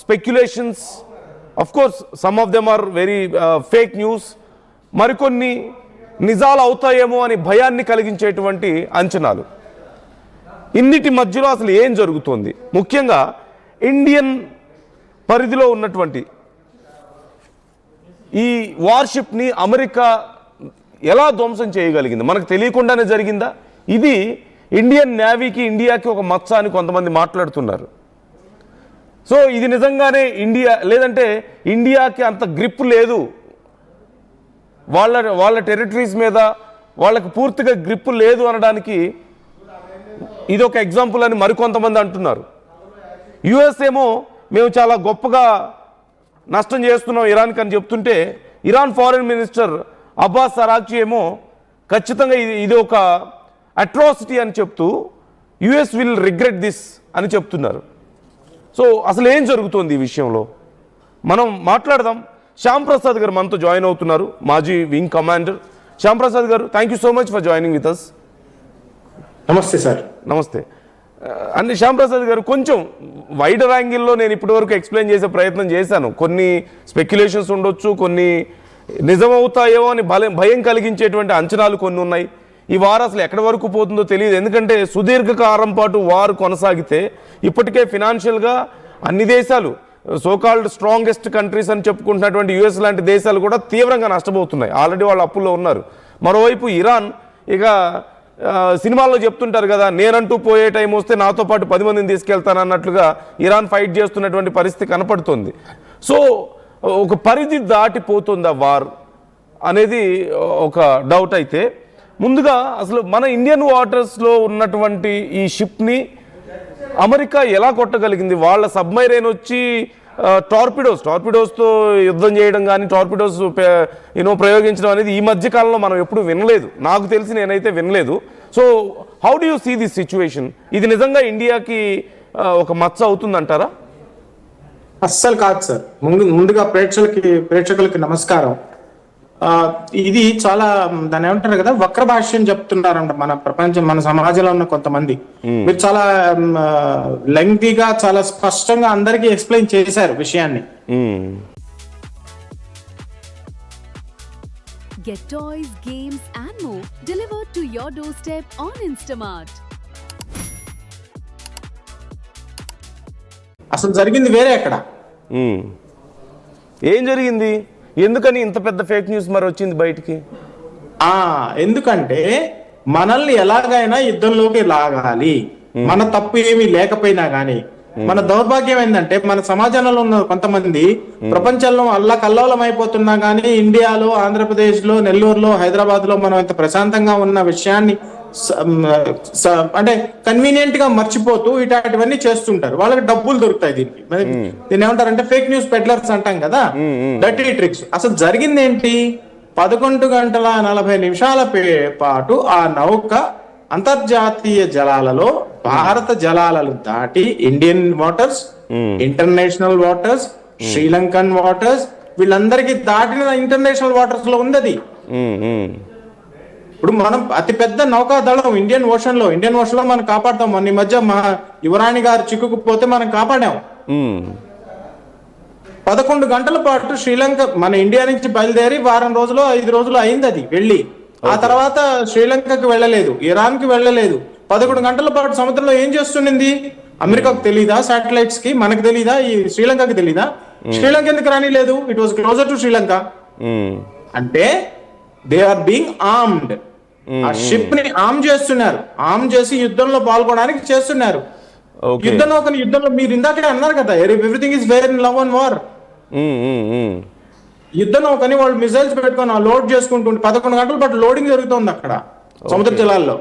Speculations, of course some of them are very fake news, మరికొన్ని నిజాలు అవుతాయేమో అని భయాన్ని కలిగించేటువంటి అంచనాలు. ఇన్నిటి మధ్యలో అసలు ఏం జరుగుతోంది? ముఖ్యంగా ఇండియన్ పరిధిలో ఉన్నటువంటి ఈ వార్షిప్ని అమెరికా ఎలా ధ్వంసం చేయగలిగింది? మనకు తెలియకుండానే జరిగిందా? ఇది ఇండియన్ నేవీకి, ఇండియాకి ఒక మచ్చ అని కొంతమంది మాట్లాడుతున్నారు. సో ఇది నిజంగానే ఇండియా, లేదంటే ఇండియాకి అంత గ్రిప్ లేదు, వాళ్ళ టెరిటరీస్ మీద వాళ్ళకి పూర్తిగా గ్రిప్ లేదు అనడానికి ఇది ఒక ఎగ్జాంపుల్ అని మరికొంతమంది అంటున్నారు. యుఎస్ ఏమో మేము చాలా గొప్పగా నష్టం చేస్తున్నాం ఇరాన్కి అని చెప్తుంటే, ఇరాన్ ఫారెన్ మినిస్టర్ అబ్బాస్ అరాక్చి ఏమో ఖచ్చితంగా ఇది ఒక అట్రాసిటీ అని చెప్తూ యుఎస్ విల్ రిగ్రెట్ దిస్ అని చెప్తున్నారు. సో అసలు ఏం జరుగుతోంది ఈ విషయంలో మనం మాట్లాడదాం. శ్యామ్ ప్రసాద్ గారు మనతో జాయిన్ అవుతున్నారు, మాజీ వింగ్ కమాండర్. శ్యామ్ ప్రసాద్ గారు, thank you so much for joining with us. నమస్తే సార్. నమస్తే అండి. శ్యామ్ ప్రసాద్ గారు, కొంచెం వైడర్ యాంగిల్లో నేను ఇప్పటివరకు ఎక్స్ప్లెయిన్ చేసే ప్రయత్నం చేశాను. కొన్ని స్పెక్యులేషన్స్ ఉండొచ్చు, కొన్ని నిజమవుతాయేమో అని భయం కలిగించేటువంటి అంచనాలు కొన్ని ఉన్నాయి. ఈ వార్ అసలు ఎక్కడి వరకు పోతుందో తెలియదు. ఎందుకంటే సుదీర్ఘకాలం పాటు వార్ కొనసాగితే ఇప్పటికే ఫినాన్షియల్గా అన్ని దేశాలు, సోకాల్డ్ స్ట్రాంగెస్ట్ కంట్రీస్ అని చెప్పుకుంటున్నటువంటి యుఎస్ లాంటి దేశాలు కూడా తీవ్రంగా నష్టపోతున్నాయి. ఆల్రెడీ వాళ్ళు అప్పుల్లో ఉన్నారు. మరోవైపు ఇరాన్, ఇక సినిమాల్లో చెప్తుంటారు కదా, నేనంటూ పోయే టైం వస్తే నాతో పాటు 10 మందిని తీసుకెళ్తానన్నట్లుగా ఇరాన్ ఫైట్ చేస్తున్నటువంటి పరిస్థితి కనపడుతుంది. సో ఒక పరిధి దాటిపోతుందా వార్ అనేది ఒక డౌట్. అయితే ముందుగా అసలు మన ఇండియన్ వాటర్స్లో ఉన్నటువంటి ఈ షిప్ని అమెరికా ఎలా కొట్టగలిగింది? వాళ్ళ సబ్మెరైన్ వచ్చి టార్పిడోస్తో యుద్ధం చేయడం కానీ, టార్పిడోస్ ప్రయోగించడం అనేది ఈ మధ్య కాలంలో మనం ఎప్పుడు వినలేదు. నాకు తెలిసి నేనైతే వినలేదు. So how do you see this situation? ఇది నిజంగా ఇండియాకి ఒక మచ్చ అవుతుందంటారా? అస్సలు కాదు సార్. ముందుగా ప్రేక్షకులకి నమస్కారం. ఇది చాలా దాన్ని ఏమంటారు కదా, వక్ర భాష్యం చెప్తున్నారంట మన ప్రపంచం, మన సమాజంలో ఉన్న కొంతమంది. మీరు చాలా లెంగ్తీగా, చాలా స్పష్టంగా అందరికీ ఎక్స్ప్లెయిన్ చేశారు విషయాన్ని. Get toys, games and more delivered to your doorstep on Instamart. అసలు జరిగింది వేరే ఎక్కడ. ఏం జరిగింది? ఎందుకని ఇంత పెద్ద ఫేక్ న్యూస్ మరి వచ్చింది బయటికి? ఎందుకంటే మనల్ని ఎలాగైనా యుద్ధంలోకి లాగాలి, మన తప్పు ఏమీ లేకపోయినా గానీ. మన దౌర్భాగ్యం ఏంటంటే మన సమాజంలో ఉన్న కొంతమంది ప్రపంచంలో అల్లకల్లోలం అయిపోతున్నా గానీ, ఇండియాలో, ఆంధ్రప్రదేశ్ లో, నెల్లూరులో, హైదరాబాద్ లో మనం ఇంత ప్రశాంతంగా ఉన్న విషయాన్ని అంటే కన్వీనియంట్ గా మర్చిపోతూ ఇట్లాంటివన్నీ చేస్తుంటారు. వాళ్ళకి డబ్బులు దొరుకుతాయి. దీన్ని ఏమంటారంటే ఫేక్ న్యూస్ పెడ్లర్స్ అంటాం కదా, డర్టీ ట్రిక్స్. అసలు జరిగింది ఏంటి? 11 గంటల 40 నిమిషాల పాటు ఆ నౌక అంతర్జాతీయ జలాలలో, భారత జలాలను దాటి Indian waters, international waters, Sri Lankan waters, వీళ్ళందరికీ దాటిన ఇంటర్నేషనల్ వాటర్స్ లో ఉంది అది. ఇప్పుడు మనం అతిపెద్ద నౌకాదళం ఇండియన్ ఓషన్ లో మనం కాపాడుతాం. మన ఈ మధ్య మా యువరాణి గారు చిక్కుకుపోతే మనం కాపాడాం. 11 గంటల పాటు శ్రీలంక, మన ఇండియా నుంచి బయలుదేరి 4 రోజులు 5 రోజులు అయింది అది వెళ్ళి. ఆ తర్వాత శ్రీలంకకి వెళ్ళలేదు, ఇరాన్ కి వెళ్ళలేదు. 11 గంటల పాటు సముద్రంలో ఏం చేస్తుండింది? అమెరికాకు తెలీదా? శాటిలైట్స్ కి మనకు తెలీదా? ఈ శ్రీలంకకి తెలీదా? శ్రీలంక ఎందుకు రానిలేదు? It was closer to Sri Lanka. అంటే దే ఆర్ బీయింగ్ ఆర్మ్డ్. ఆ షిప్ ని ఆర్మ్ చేస్తున్నారు, ఆర్మ్ చేసి యుద్ధంలో పాల్గొనడానికి చేస్తున్నారు. యుద్ధంలో మీరు ఇందాకే అన్నారు కదా, everything is fair in love and war. యుద్ధ నౌకని వాళ్ళు మిసైల్స్ పెట్టుకొని లోడ్ చేసుకుంటుంటే 11 గంటల పాటు లోడింగ్ జరుగుతుంది అక్కడ సముద్ర జలాల్లో.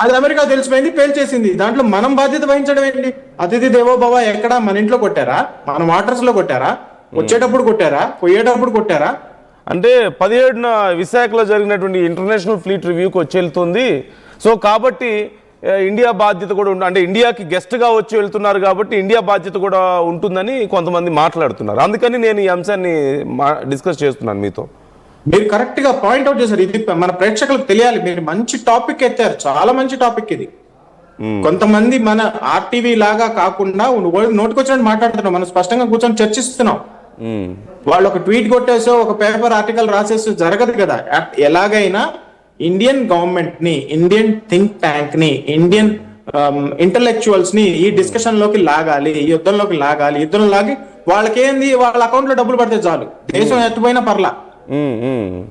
అది అమెరికా తెలిసిపోయింది, పేల్చేసింది. దాంట్లో మనం బాధ్యత వహించడం ఏంటి? అతిథి దేవోభవ ఎక్కడ? మన ఇంట్లో కొట్టారా? మన వాటర్స్ లో కొట్టారా? వచ్చేటప్పుడు కొట్టారా? పోయేటప్పుడు కొట్టారా? అంటే 17న విశాఖలో జరిగినటువంటి ఇంటర్నేషనల్ ఫ్లీట్ రివ్యూకి వచ్చి వెళ్తుంది. సో కాబట్టి ఇండియా బాధ్యత కూడా అంటే ఇండియాకి గెస్ట్గా వచ్చి వెళ్తున్నారు కాబట్టి ఇండియా బాధ్యత కూడా ఉంటుందని కొంతమంది మాట్లాడుతున్నారు. అందుకని నేను ఈ అంశాన్ని డిస్కస్ చేస్తున్నాను మీతో. మీరు కరెక్ట్ గా పాయింట్అవుట్ చేశారు. ఇది మన ప్రేక్షకులకు తెలియాలి. మీరు మంచి టాపిక్ ఎత్తారు, చాలా మంచి టాపిక్ ఇది. కొంతమంది మన ఆర్టీవీ లాగా కాకుండా నోటికొచ్చినట్టు మాట్లాడుతున్నాం, మనం స్పష్టంగా కూర్చొని చర్చిస్తున్నాం. వాళ్ళు ఒక ట్వీట్ కొట్టేసో ఒక పేపర్ ఆర్టికల్ రాసేసో జరగదు కదా. ఎలాగైనా ఇండియన్ గవర్నమెంట్ ని, ఇండియన్ థింక్ ట్యాంక్ ని, ఇండియన్ ఇంటలెక్చువల్స్ ని ఈ డిస్కషన్ లోకి లాగాలి, ఈ యుద్ధంలోకి లాగాలి. యుద్ధం లాగి వాళ్ళకేంది, వాళ్ళ అకౌంట్ లో డబ్బులు పడితే చాలు, దేశం ఎత్తుపోయినా పర్లా.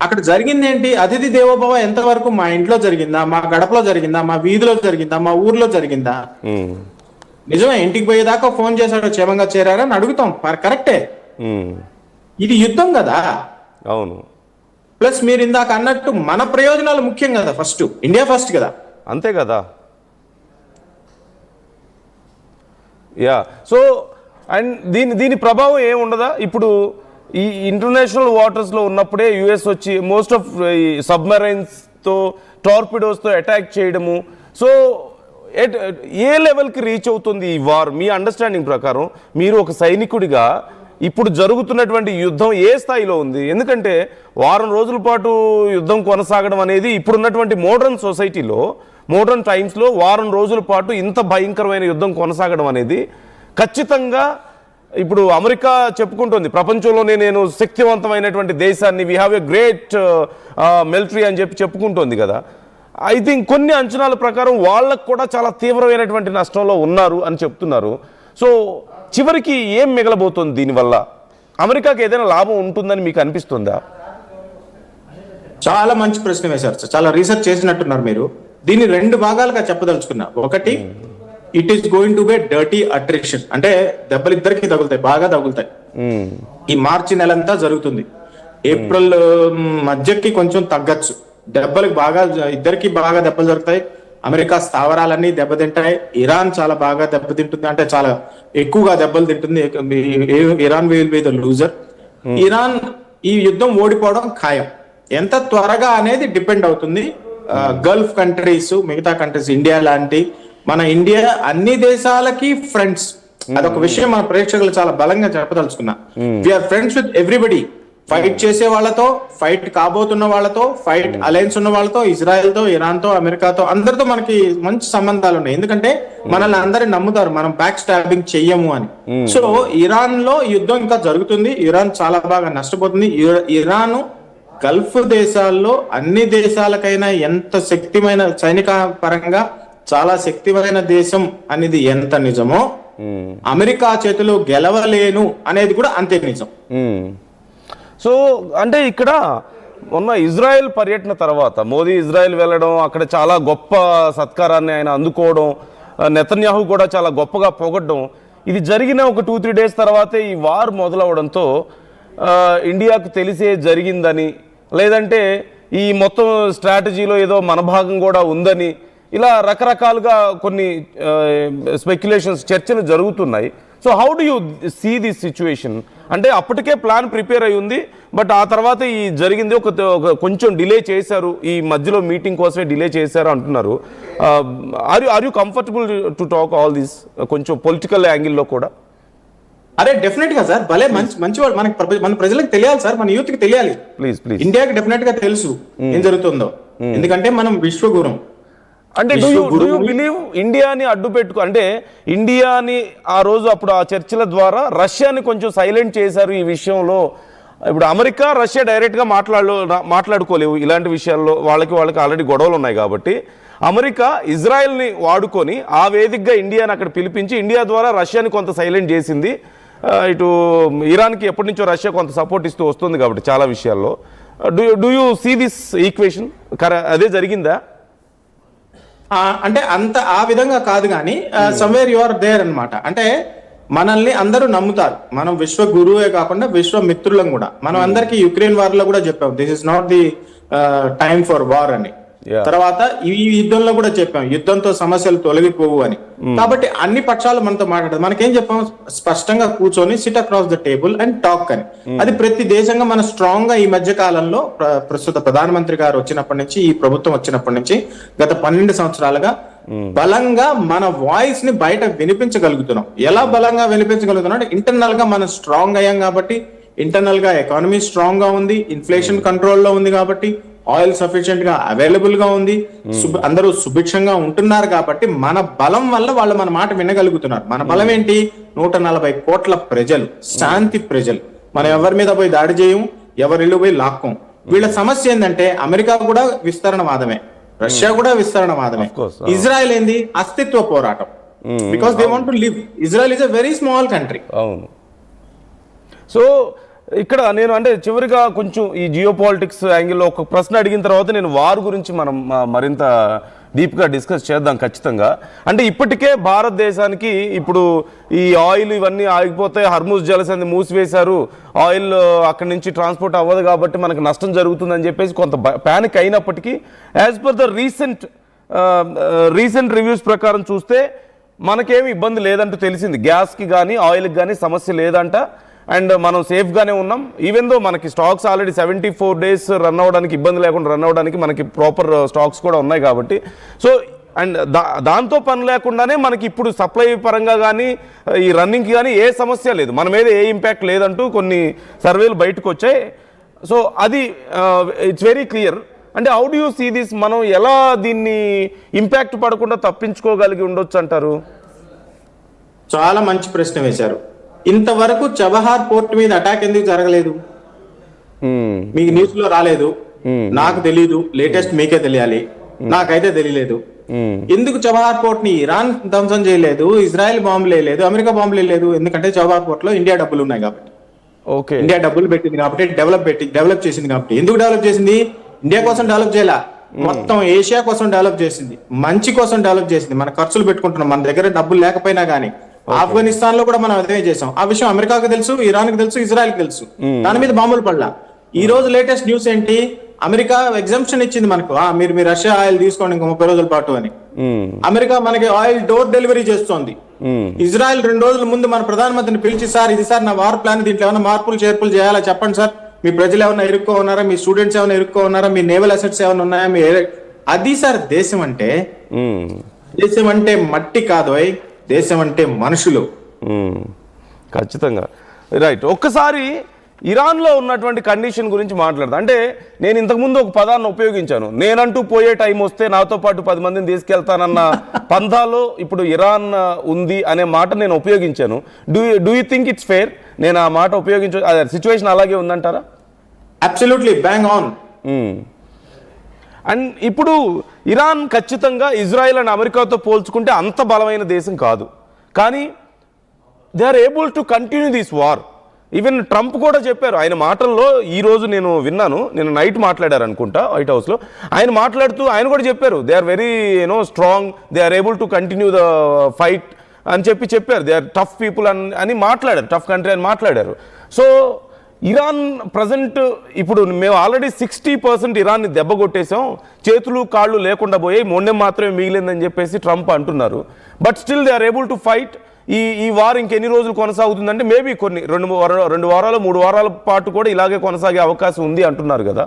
అక్కడ జరిగింది ఏంటి? అతిథి దేవోభవ ఎంతవరకు మా ఇంట్లో జరిగిందా, మా గడపలో జరిగిందా, మా వీధిలో జరిగిందా, మా ఊర్లో జరిగిందా? నిజమే, ఇంటికి పోయేదాకా ఫోన్ చేశాడు క్షేమంగా చేరారా అని అడుగుతాం, కరెక్టే. ఇది యుద్ధం కదా. అవును. ప్లస్ మీరు ఇందాక అన్నట్టు మన ప్రయోజనాలు ముఖ్యం కదా, ఫస్ట్ ఇండియా ఫస్ట్ కదా. అంతే కదా. యా. సో అండ్ దీని ప్రభావం ఏముండదా? ఇప్పుడు ఈ ఇంటర్నేషనల్ వాటర్స్లో ఉన్నప్పుడే యుఎస్ వచ్చి మోస్ట్ ఆఫ్ సబ్మెరైన్స్తో, టార్పిడోస్తో అటాక్ చేయడము. సో ఏ లెవెల్కి రీచ్ అవుతుంది ఈ వార్ మీ అండర్స్టాండింగ్ ప్రకారం? మీరు ఒక సైనికుడిగా ఇప్పుడు జరుగుతున్నటువంటి యుద్ధం ఏ స్థాయిలో ఉంది? ఎందుకంటే వారం రోజుల పాటు యుద్ధం కొనసాగడం అనేది ఇప్పుడున్నటువంటి మోడర్న్ సొసైటీలో, మోడర్న్ టైమ్స్లో వారం రోజుల పాటు ఇంత భయంకరమైన యుద్ధం కొనసాగడం అనేది ఖచ్చితంగా ఇప్పుడు అమెరికా చెప్పుకుంటుంది ప్రపంచంలోనే నేను శక్తివంతమైనటువంటి దేశాన్ని, we have a great military అని చెప్పుకుంటోంది కదా. ఐ థింక్ కొన్ని అంచనాల ప్రకారం వాళ్ళకు కూడా చాలా తీవ్రమైనటువంటి నష్టంలో ఉన్నారు అని చెప్తున్నారు. సో చివరికి ఏం మిగలబోతుంది దీనివల్ల? అమెరికాకి ఏదైనా లాభం ఉంటుందని మీకు అనిపిస్తుందా? చాలా మంచి ప్రశ్న వేశారు సార్, చాలా రీసెర్చ్ చేసినట్టున్నారు మీరు. దీన్ని రెండు భాగాలుగా చెప్పదలుచుకున్నా. ఒకటి, it is going to be dirty attrition, అంటే దెబ్బలు ఇద్దరికి తగులుతాయి, బాగా తగులుతాయి. ఈ మార్చి నెలంతా జరుగుతుంది. ఏప్రిల్ మధ్యకి కొంచెం తగ్గచ్చు, దెబ్బలకు బాగా ఇద్దరికి బాగా దెబ్బలు జరుగుతాయి. అమెరికా స్థావరాలన్నీ దెబ్బతింటాయి. ఇరాన్ చాలా బాగా దెబ్బతింటుంది, అంటే చాలా ఎక్కువగా దెబ్బలు తింటుంది. Iran will be the loser. Iran ఈ యుద్ధం ఓడిపోవడం ఖాయం. ఎంత త్వరగా అనేది డిపెండ్ అవుతుంది. గల్ఫ్ కంట్రీస్, మిగతా కంట్రీస్, ఇండియా లాంటి, మన ఇండియా అన్ని దేశాలకి ఫ్రెండ్స్. అదొక విషయం మన ప్రేక్షకులు చాలా బలంగా చెప్పదలుచుకున్నా. We are friends with everybody. Fight చేసే వాళ్ళతో, ఫైట్ కాబోతున్న వాళ్ళతో, ఫైట్ అలయన్స్ ఉన్న వాళ్ళతో, ఇజ్రాయెల్ తో, ఇరాన్ తో, అమెరికాతో, అందరితో మనకి మంచి సంబంధాలు ఉన్నాయి. ఎందుకంటే మనల్ని అందరిని నమ్ముతారు మనం బ్యాక్ స్టాబింగ్ చెయ్యము అని. సో ఇరాన్ లో యుద్ధం ఇంకా జరుగుతుంది. ఇరాన్ చాలా బాగా నష్టపోతుంది. ఇరాన్ గల్ఫ్ దేశాల్లో అన్ని దేశాలకైనా ఎంత శక్తిమైన, సైనిక పరంగా చాలా శక్తిమైన దేశం అనేది ఎంత నిజమో, అమెరికా చేతిలో గెలవలేను అనేది కూడా అంతే నిజం. సో అంటే ఇక్కడ మొన్న ఇజ్రాయెల్ పర్యటన తర్వాత మోదీ ఇజ్రాయెల్ వెళ్ళడం, అక్కడ చాలా గొప్ప సత్కారాన్ని ఆయన అందుకోవడం, నెతన్యాహు కూడా చాలా గొప్పగా పొగడ్డం, ఇది జరిగిన ఒక 2-3 డేస్ తర్వాతే ఈ వార్ మొదలవడంతో ఇండియాకు తెలిసే జరిగిందని, లేదంటే ఈ మొత్తం స్ట్రాటజీలో ఏదో మన భాగం కూడా ఉందని, ఇలా రకరకాలుగా కొన్ని స్పెక్యులేషన్స్, చర్చలు జరుగుతున్నాయి. So how do you see this situation? అంటే అప్పటికే ప్లాన్ ప్రిపేర్ అయి ఉంది, బట్ ఆ తర్వాత ఈ జరిగింది ఒక కొంచెం డిలే చేశారు, ఈ మధ్యలో మీటింగ్ కోసమే డిలే చేశారు అంటున్నారు. Are you comfortable to talk all this కొంచెం పొలిటికల్ యాంగిల్లో కూడా? అరే డెఫినెట్ గా సార్, భలే మంచి వాడు. మన ప్రజలకు తెలియాలి సార్, మన యూత్ కి తెలియాలి. ప్లీజ్. ఇండియాకి డెఫినెట్ గా తెలుసు ఏం జరుగుతుందో, ఎందుకంటే మనం విశ్వగురం. అంటే డూ యూ బిలీవ్ ఇండియాని అడ్డు పెట్టుకో, అంటే ఇండియాని ఆ రోజు అప్పుడు ఆ చర్చల ద్వారా రష్యాని కొంచెం సైలెంట్ చేశారు ఈ విషయంలో. ఇప్పుడు అమెరికా రష్యా డైరెక్ట్గా మాట్లాడుకోలేవు ఇలాంటి విషయాల్లో, వాళ్ళకి ఆల్రెడీ గొడవలు ఉన్నాయి కాబట్టి అమెరికా ఇజ్రాయెల్ని వాడుకొని ఆ వేదికగా ఇండియాని అక్కడ పిలిపించి ఇండియా ద్వారా రష్యాని కొంత సైలెంట్ చేసింది. ఇటు ఇరాన్కి ఎప్పటి నుంచో రష్యా కొంత సపోర్ట్ ఇస్తూ వస్తుంది కాబట్టి చాలా విషయాల్లో. Do you see this equation? అదే జరిగిందా? అంటే అంత ఆ విధంగా కాదు కానీ సమ్వేర్ యు ఆర్ దేర్ అన్నమాట. అంటే మనల్ని అందరూ నమ్ముతారు, మనం విశ్వ గురువే కాకుండా విశ్వ మిత్రులం కూడా. మనం అందరికి యుక్రెయిన్ వార్ లో కూడా చెప్పాం, this is not the time for war అని. తర్వాత ఈ యుద్ధంలో కూడా చెప్పాం, యుద్ధంతో సమస్యలు తొలగిపోవు అని. కాబట్టి అన్ని పక్షాలు మనతో మాట్లాడదు. మనకేం చెప్పాం, స్పష్టంగా కూర్చొని SIT across the table and talk అని. అది ప్రతి దేశంగా మన స్ట్రాంగ్ గా ఈ మధ్య కాలంలో ప్రస్తుత ప్రధానమంత్రి గారు వచ్చినప్పటి నుంచి, ఈ ప్రభుత్వం వచ్చినప్పటి నుంచి గత 12 సంవత్సరాలుగా బలంగా మన వాయిస్ ని బయట వినిపించగలుగుతున్నాం. ఎలా బలంగా వినిపించగలుగుతున్నాం అంటే ఇంటర్నల్ గా మనం స్ట్రాంగ్ అయ్యాం కాబట్టి, ఇంటర్నల్ గా ఎకానమీ స్ట్రాంగ్ గా ఉంది, ఇన్ఫ్లేషన్ కంట్రోల్లో ఉంది కాబట్టి, ఆయిల్ సఫిషియెంట్ గా అవైలబుల్ గా ఉంది, అందరూ సుభిక్షంగా ఉంటున్నారు కాబట్టి మన బలం వల్ల వాళ్ళు మన మాట వినగలుగుతున్నారు. మన బలం ఏంటి? 140 కోట్ల ప్రజలు, శాంతి ప్రజలు. మనం ఎవరి మీద పోయి దాడి చేయం, ఎవరిల్లు పోయి లాక్కోం. వీళ్ళ సమస్య ఏంటంటే అమెరికా కూడా విస్తరణవాదమే, రష్యా కూడా విస్తరణవాదమే, ఇజ్రాయెల్ ఏంది అస్తిత్వ పోరాటం. Because they want to live. Israel is a very small country. అవును. సో ఇక్కడ నేను అంటే చివరిగా కొంచెం ఈ జియో పాలిటిక్స్ యాంగిల్లో ఒక ప్రశ్న అడిగిన తర్వాత నేను వార్ గురించి మనం మరింత డీప్గా డిస్కస్ చేద్దాం ఖచ్చితంగా. అంటే ఇప్పటికే భారతదేశానికి ఇప్పుడు ఈ ఆయిల్ ఇవన్నీ ఆగిపోతాయి, హర్మూజ్ జలసంధి మూసివేశారు, ఆయిల్ అక్కడి నుంచి ట్రాన్స్పోర్ట్ అవ్వదు కాబట్టి మనకు నష్టం జరుగుతుందని చెప్పేసి కొంత ప్యానిక్ అయినప్పటికీ as per the recent reviews ప్రకారం చూస్తే మనకేమి ఇబ్బంది లేదంటూ తెలిసింది. గ్యాస్కి కానీ ఆయిల్కి కానీ సమస్య లేదంట. అండ్ మనం సేఫ్గానే ఉన్నాం. ఈవెన్ దో మనకి స్టాక్స్ ఆల్రెడీ 74 days రన్ అవ్వడానికి, ఇబ్బంది లేకుండా రన్ అవ్వడానికి మనకి ప్రాపర్ స్టాక్స్ కూడా ఉన్నాయి కాబట్టి. సో అండ్ దాంతో పని లేకుండానే మనకి ఇప్పుడు సప్లై పరంగా కానీ ఈ రన్నింగ్కి కానీ ఏ సమస్య లేదు, మన మీద ఏ ఇంపాక్ట్ లేదంటూ కొన్ని సర్వేలు బయటకు వచ్చాయి. సో అది ఇట్స్ వెరీ క్లియర్. అంటే how do you see this? మనం ఎలా దీన్ని ఇంపాక్ట్ పడకుండా తప్పించుకోగలిగి ఉండొచ్చు అంటారు? చాలా మంచి ప్రశ్న వేశారు. ఇంతవరకు చబహార్ పోర్ట్ మీద అటాక్ ఎందుకు జరగలేదు? మీకు న్యూస్ లో రాలేదు, నాకు తెలీదు, లేటెస్ట్ మీకే తెలియాలి, నాకైతే తెలియలేదు. ఎందుకు చబహార్ పోర్ట్ ని ఇరాన్ ధ్వంసం చేయలేదు, ఇజ్రాయెల్ బాంబులు వేయలేదు, అమెరికా బాంబులు వేయలేదు? ఎందుకంటే చబహార్ పోర్ట్ లో ఇండియా డబ్బులు ఉన్నాయి కాబట్టి. ఓకే, ఇండియా డబ్బులు పెట్టింది కాబట్టి, డెవలప్ చేసింది కాబట్టి. ఎందుకు డెవలప్ చేసింది? ఇండియా కోసం డెవలప్ చేయాల, మొత్తం ఏషియా కోసం డెవలప్ చేసింది, మంచి కోసం డెవలప్ చేసింది. మన ఖర్చులు పెట్టుకుంటున్నాం, మన దగ్గర డబ్బులు లేకపోయినా గానీ. ఆఫ్ఘనిస్తాన్ లో కూడా మనం అదే చేసాం. ఆ విషయం అమెరికాకు తెలుసు, ఇరాన్ కి తెలుసు, ఇజ్రాయెల్ కి తెలుసు. దాని మీద బాంబులు పడలా. ఈ రోజు లేటెస్ట్ న్యూస్ ఏంటి? అమెరికా ఎగ్జంప్షన్ ఇచ్చింది మనకు, మీరు మీ రష్యా ఆయిల్ తీసుకోండి ఇంకో 30 రోజుల పాటు అని. అమెరికా మనకి ఆయిల్ డోర్ డెలివరీ చేస్తోంది. ఇజ్రాయెల్ 2 రోజుల ముందు మన ప్రధానమంత్రిని పిలిచి, సార్ ఇది సార్ నా వార్ ప్లాన్, దీంట్లో ఏమైనా మార్పులు చేర్పులు చేయాలా చెప్పండి సార్, మీ ప్రజలు ఏమైనా ఇరుక్కో ఉన్నారా, మీ స్టూడెంట్స్ ఏమైనా ఇరుక్కో ఉన్నారా, మీ నేవల్ అసెట్స్ ఏమైనా ఉన్నాయా, మీ అది సార్ దేశం అంటే. దేశం అంటే మట్టి కాదు, దేశం అంటే మనుషులు. ఖచ్చితంగా రైట్. ఒక్కసారి ఇరాన్లో ఉన్నటువంటి కండిషన్ గురించి మాట్లాడతా. అంటే నేను ఇంతకుముందు ఒక పదాన్ని ఉపయోగించాను, నేనంటూ పోయే టైం వస్తే నాతో పాటు 10 మందిని తీసుకెళ్తానన్న పంథాలో ఇప్పుడు ఇరాన్ ఉంది అనే మాట నేను ఉపయోగించాను. Do you think it's fair? నేను ఆ మాట సిచ్యువేషన్ అలాగే ఉందంటారా? Absolutely bang on. అండ్ ఇప్పుడు ఇరాన్ ఖచ్చితంగా ఇజ్రాయెల్ అండ్ అమెరికాతో పోల్చుకుంటే అంత బలమైన దేశం కాదు, కానీ they are able to continue this war. Even Trump కూడా చెప్పారు ఆయన మాటల్లో, ఈ రోజు నేను విన్నాను, నేను నైట్ మాట్లాడారు అనుకుంటా వైట్ హౌస్లో, ఆయన మాట్లాడుతూ ఆయన కూడా చెప్పారు they are very strong, they are able to continue the fight అని చెప్పారు. దే ఆర్ టఫ్ పీపుల్ అని మాట్లాడారు, టఫ్ కంట్రీ అని మాట్లాడారు. సో ఇరాన్ ప్రజెంట్ ఇప్పుడు మేము ఆల్రెడీ 60% ఇరాన్ని దెబ్బ కొట్టేసాం, చేతులు కాళ్ళు లేకుండా పోయాయి, మొండెం మాత్రమే మిగిలిందని చెప్పేసి ట్రంప్ అంటున్నారు. But still they are able to fight. ఈ వార్ ఇంకెన్ని రోజులు కొనసాగుతుందంటే మేబీ కొన్ని 2 వారాలు 3 వారాల పాటు కూడా ఇలాగే కొనసాగే అవకాశం ఉంది అంటున్నారు కదా.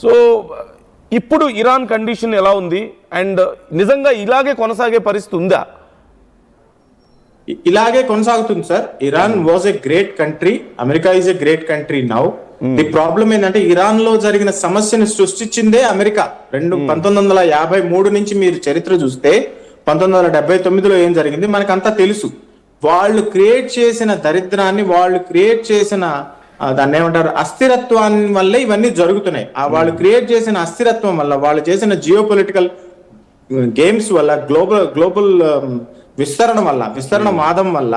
సో ఇప్పుడు ఇరాన్ కండిషన్ ఎలా ఉంది అండ్ నిజంగా ఇలాగే కొనసాగే పరిస్థితి ఉందా? ఇలాగే కొనసాగుతుంది sir. Iran was a great country, America is a great country now. The problem ఏంటంటే ఇరాన్ లో జరిగిన సమస్యను సృష్టించిందే అమెరికా. 1953 నుంచి మీరు చరిత్ర చూస్తే 1979లో ఏం జరిగింది మనకంతా తెలుసు. వాళ్ళు క్రియేట్ చేసిన దరిద్రాన్ని, వాళ్ళు క్రియేట్ చేసిన దాన్ని ఏమంటారు అస్థిరత్వాన్ని వల్లే ఇవన్నీ జరుగుతున్నాయి. వాళ్ళు క్రియేట్ చేసిన అస్థిరత్వం వల్ల, వాళ్ళు చేసిన జియో పొలిటికల్ గేమ్స్ వల్ల, గ్లోబల్ విస్తరణ వాదం వల్ల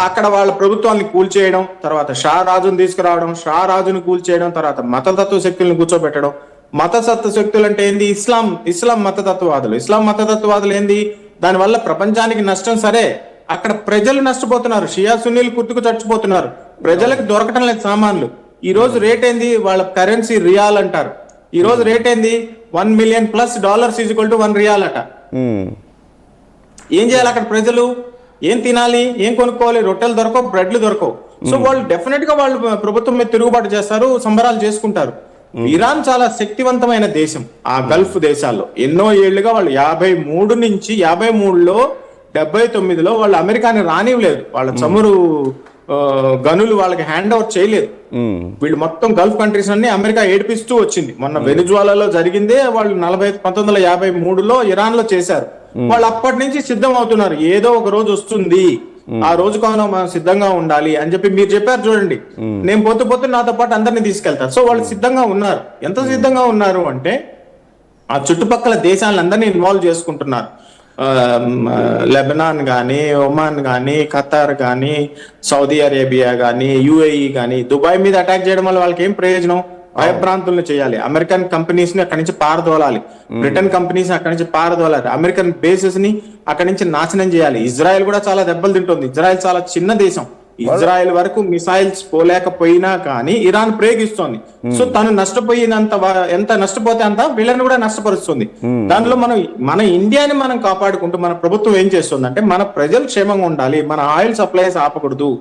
అక్కడ వాళ్ళ ప్రభుత్వాన్ని కూల్చేయడం, తర్వాత షా రాజును తీసుకురావడం, షా రాజును కూల్చేయడం, తర్వాత మతతత్వ శక్తులను కూర్చోబెట్టడం. మతతత్వ శక్తులు అంటే ఏంది? ఇస్లాం మతతత్వవాదులు ఏంది? దానివల్ల ప్రపంచానికి నష్టం. సరే, అక్కడ ప్రజలు నష్టపోతున్నారు, షియా సున్నీలు కుర్తుకు చచ్చిపోతున్నారు, ప్రజలకు దొరకటం లేదు సామాన్లు. ఈ రోజు రేట్ ఏంది? వాళ్ళ కరెన్సీ రియాల్ అంటారు. ఈ రోజు రేట్ ఏంది? $1 million+ = 1 రియాల్ అట. ఏం చేయాలి అక్కడ ప్రజలు? ఏం తినాలి? ఏం కొనుక్కోవాలి? రొట్టెలు దొరకవు, బ్రెడ్లు దొరకవు. సో వాళ్ళు డెఫినెట్ గా వాళ్ళు ప్రభుత్వం మీద తిరుగుబాటు చేస్తారు, సంబరాలు చేసుకుంటారు. ఇరాన్ చాలా శక్తివంతమైన దేశం. ఆ గల్ఫ్ దేశాల్లో ఎన్నో ఏళ్లుగా వాళ్ళు 53 నుంచి 53లో 79లో వాళ్ళు అమెరికాని రానివ్వలేదు. వాళ్ళ చమురు గనులు వాళ్ళకి హ్యాండ్ ఓవర్ చేయలేదు. వీళ్ళు మొత్తం గల్ఫ్ కంట్రీస్ అన్ని అమెరికా ఏడిపిస్తూ వచ్చింది. మొన్న వెనిజువాలాలో జరిగిందే వాళ్ళు 1953లో ఇరాన్ లో చేశారు. వాళ్ళు అప్పటి నుంచి సిద్ధం అవుతున్నారు, ఏదో ఒక రోజు వస్తుంది, ఆ రోజు కావున మనం సిద్ధంగా ఉండాలి అని చెప్పి మీరు చెప్పారు చూడండి. నేను పోతే నాతో పాటు అందరినీ తీసుకెళ్తారు. సో వాళ్ళు సిద్ధంగా ఉన్నారు. ఎంత సిద్ధంగా ఉన్నారు అంటే ఆ చుట్టుపక్కల దేశాలందరినీ ఇన్వాల్వ్ చేసుకుంటున్నారు. లెబనాన్ కానీ, ఒమాన్ కానీ, ఖతార్ కానీ, సౌదీ అరేబియా కానీ, యుఏఈ కానీ, దుబాయ్ మీద అటాక్ చేయడం వల్ల వాళ్ళకి ఏం ప్రయోజనం? భయభ్రాంతులను చేయాలి. అమెరికన్ కంపెనీస్ ని అక్కడి నుంచి పారదోలాలి, బ్రిటన్ కంపెనీస్ అక్కడి నుంచి పారదోలాలి, అమెరికన్ బేసెస్ ని అక్కడి నుంచి నాశనం చేయాలి. ఇజ్రాయెల్ కూడా చాలా దెబ్బలు తింటుంది. ఇజ్రాయెల్ చాలా చిన్న దేశం. ఇజ్రాయెల్ వరకు మిసైల్స్ పోలేకపోయినా కానీ ఇరాన్ ప్రయోగిస్తోంది. సో తను నష్టపోయినంత ఎంత నష్టపోతే అంత వీళ్ళని కూడా నష్టపరుస్తుంది. దాంట్లో మన ఇండియాని మనం కాపాడుకుంటూ మన ప్రభుత్వం ఏం చేస్తుందంటే మన ప్రజలు క్షేమంగా ఉండాలి, మన ఆయిల్ సప్లైస్ ఆపకూడదు.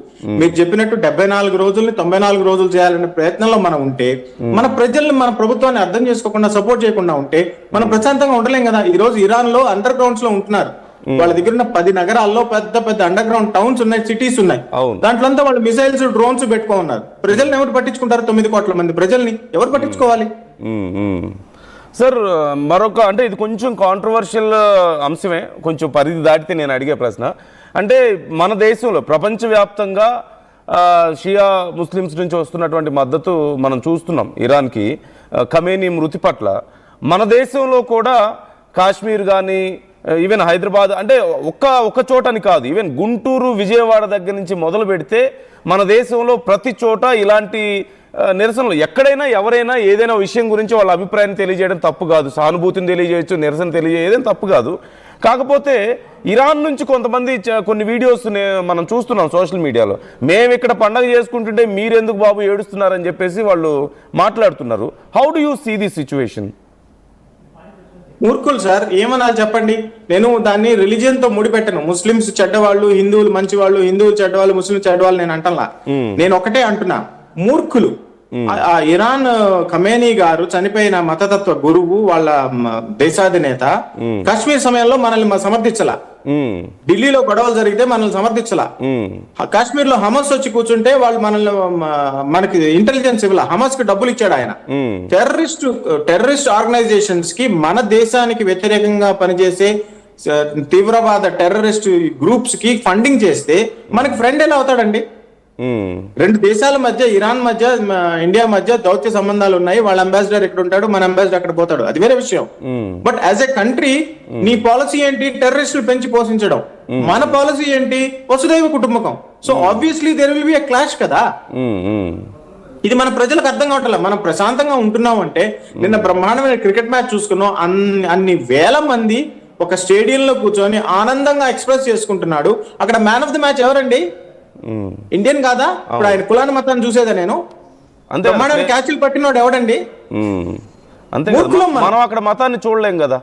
మీరు చెప్పినట్టు 74 రోజుల్ని 94 రోజులు చేయాలనే ప్రయత్నంలో మనం ఉంటే, మన ప్రజల్ని మన ప్రభుత్వాన్ని అర్థం చేసుకోకుండా సపోర్ట్ చేయకుండా ఉంటే మనం ప్రశాంతంగా ఉండలేం కదా. ఈ రోజు ఇరాన్ లో అండర్ గ్రౌండ్స్ లో ఉంటున్నారు. వాళ్ళ దగ్గర ఉన్న 10 నగరాల్లో పెద్ద అండర్ గ్రౌండ్ టౌన్స్ ఉన్నాయి, సిటీస్ ఉన్నాయి. దాంట్లో అంతా వాళ్ళు మిసైల్స్, డ్రోన్స్ పెట్టుకున్నారు. ప్రజల్ని ఎవరు పట్టించుకుంటారు? 9 కోట్ల మంది ప్రజల్ని ఎవరు పట్టించుకోవాలి? సార్ మరొక అంటే ఇది కొంచెం కాంట్రవర్షియల్ అంశమే, కొంచెం పరిధి దాటితే నేను అడిగే ప్రశ్న అంటే మన దేశంలో ప్రపంచవ్యాప్తంగా షియా ముస్లిమ్స్ నుంచి వస్తున్నటువంటి మద్దతు మనం చూస్తున్నాం ఇరాన్కి. ఖమేనీ మృతి పట్ల మన దేశంలో కూడా కాశ్మీర్ కానీ, ఈవెన్ హైదరాబాద్ అంటే ఒక్క చోటని కాదు, ఈవెన్ గుంటూరు, విజయవాడ దగ్గర నుంచి మొదలు పెడితే మన దేశంలో ప్రతి చోట ఇలాంటి నిరసనలు, ఎక్కడైనా ఎవరైనా ఏదైనా విషయం గురించి వాళ్ళ అభిప్రాయాన్ని తెలియజేయడం తప్పు కాదు, సానుభూతిని తెలియజేయచ్చు, నిరసన తెలియజేయడం తప్పు కాదు. కాకపోతే ఇరాన్ నుంచి కొంతమంది కొన్ని వీడియోస్ మనం చూస్తున్నాం సోషల్ మీడియాలో, మేము ఇక్కడ పండగ చేసుకుంటుంటే మీరెందుకు బాబు ఏడుస్తున్నారని చెప్పేసి వాళ్ళు మాట్లాడుతున్నారు. How do you see this situation? మూర్ఖులు సార్, ఏమన్నా చెప్పండి. నేను దాన్ని రిలీజియన్ తో ముడిపెట్టను. ముస్లింస్ చెడ్డవాళ్ళు, హిందువులు మంచివాళ్ళు, హిందువులు చెడ్డవాళ్ళు, ముస్లిం చెడ్డవాళ్ళు నేను అంటలా. నేను ఒకటే అంటున్నా, మూర్ఖులు. ఆ ఇరాన్ ఖమేనీ గారు చనిపోయిన మతతత్వ గురువు, వాళ్ళ దేశాధినేత కాశ్మీర్ సమయంలో మనల్ని సమర్థించలా. ఢిల్లీలో గొడవలు జరిగితే మనల్ని సమర్థించలా. కాశ్మీర్ లో హమాస్ వచ్చి కూర్చుంటే వాళ్ళు మనకి ఇంటెలిజెన్స్ ఇవ్వాల. హమాస్ కి డబ్బులు ఇచ్చాడు ఆయన. టెర్రరిస్ట్ ఆర్గనైజేషన్స్ కి, మన దేశానికి వ్యతిరేకంగా పనిచేసే తీవ్రవాద టెర్రరిస్ట్ గ్రూప్స్ కి ఫండింగ్ చేస్తే మనకి ఫ్రెండ్ ఎలా అవుతాడండి? రెండు దేశాల మధ్య, ఇరాన్ మధ్య, ఇండియా మధ్య దౌత్య సంబంధాలు ఉన్నాయి. వాళ్ళ అంబాసిడర్ ఇక్కడ ఉంటాడు, మన అంబాసిడర్ అక్కడ పోతాడు, అది వేరే విషయం. బట్ యాజ్ ఎ కంట్రీ నీ పాలసీ ఏంటి? టెర్రరిస్టులు పెంచి పోషించడం. మన పాలసీ ఏంటి? వసుదైవ కుటుంబకం. So obviously there will be a clash కదా. ఇది మన ప్రజలకు అర్థం కావట్లేదు. మనం ప్రశాంతంగా ఉంటున్నాం అంటే, నిన్న బ్రహ్మాండమైన క్రికెట్ మ్యాచ్ చూసుకున్నాం. అన్ని వేల మంది ఒక స్టేడియంలో కూర్చొని ఆనందంగా ఎక్స్ప్రెస్ చేసుకుంటున్నాడు. అక్కడ మ్యాన్ ఆఫ్ ది మ్యాచ్ ఎవరండి? ఇండియన్ కాదా? ఇప్పుడు ఆయన కులాన్ని మొత్తాన్ని చూసేదా నేను? అంతే, క్యాచ్లు పట్టినోడు ఎవడండి? అంతే, మనం అక్కడ మతాన్ని చూడలేం కదా.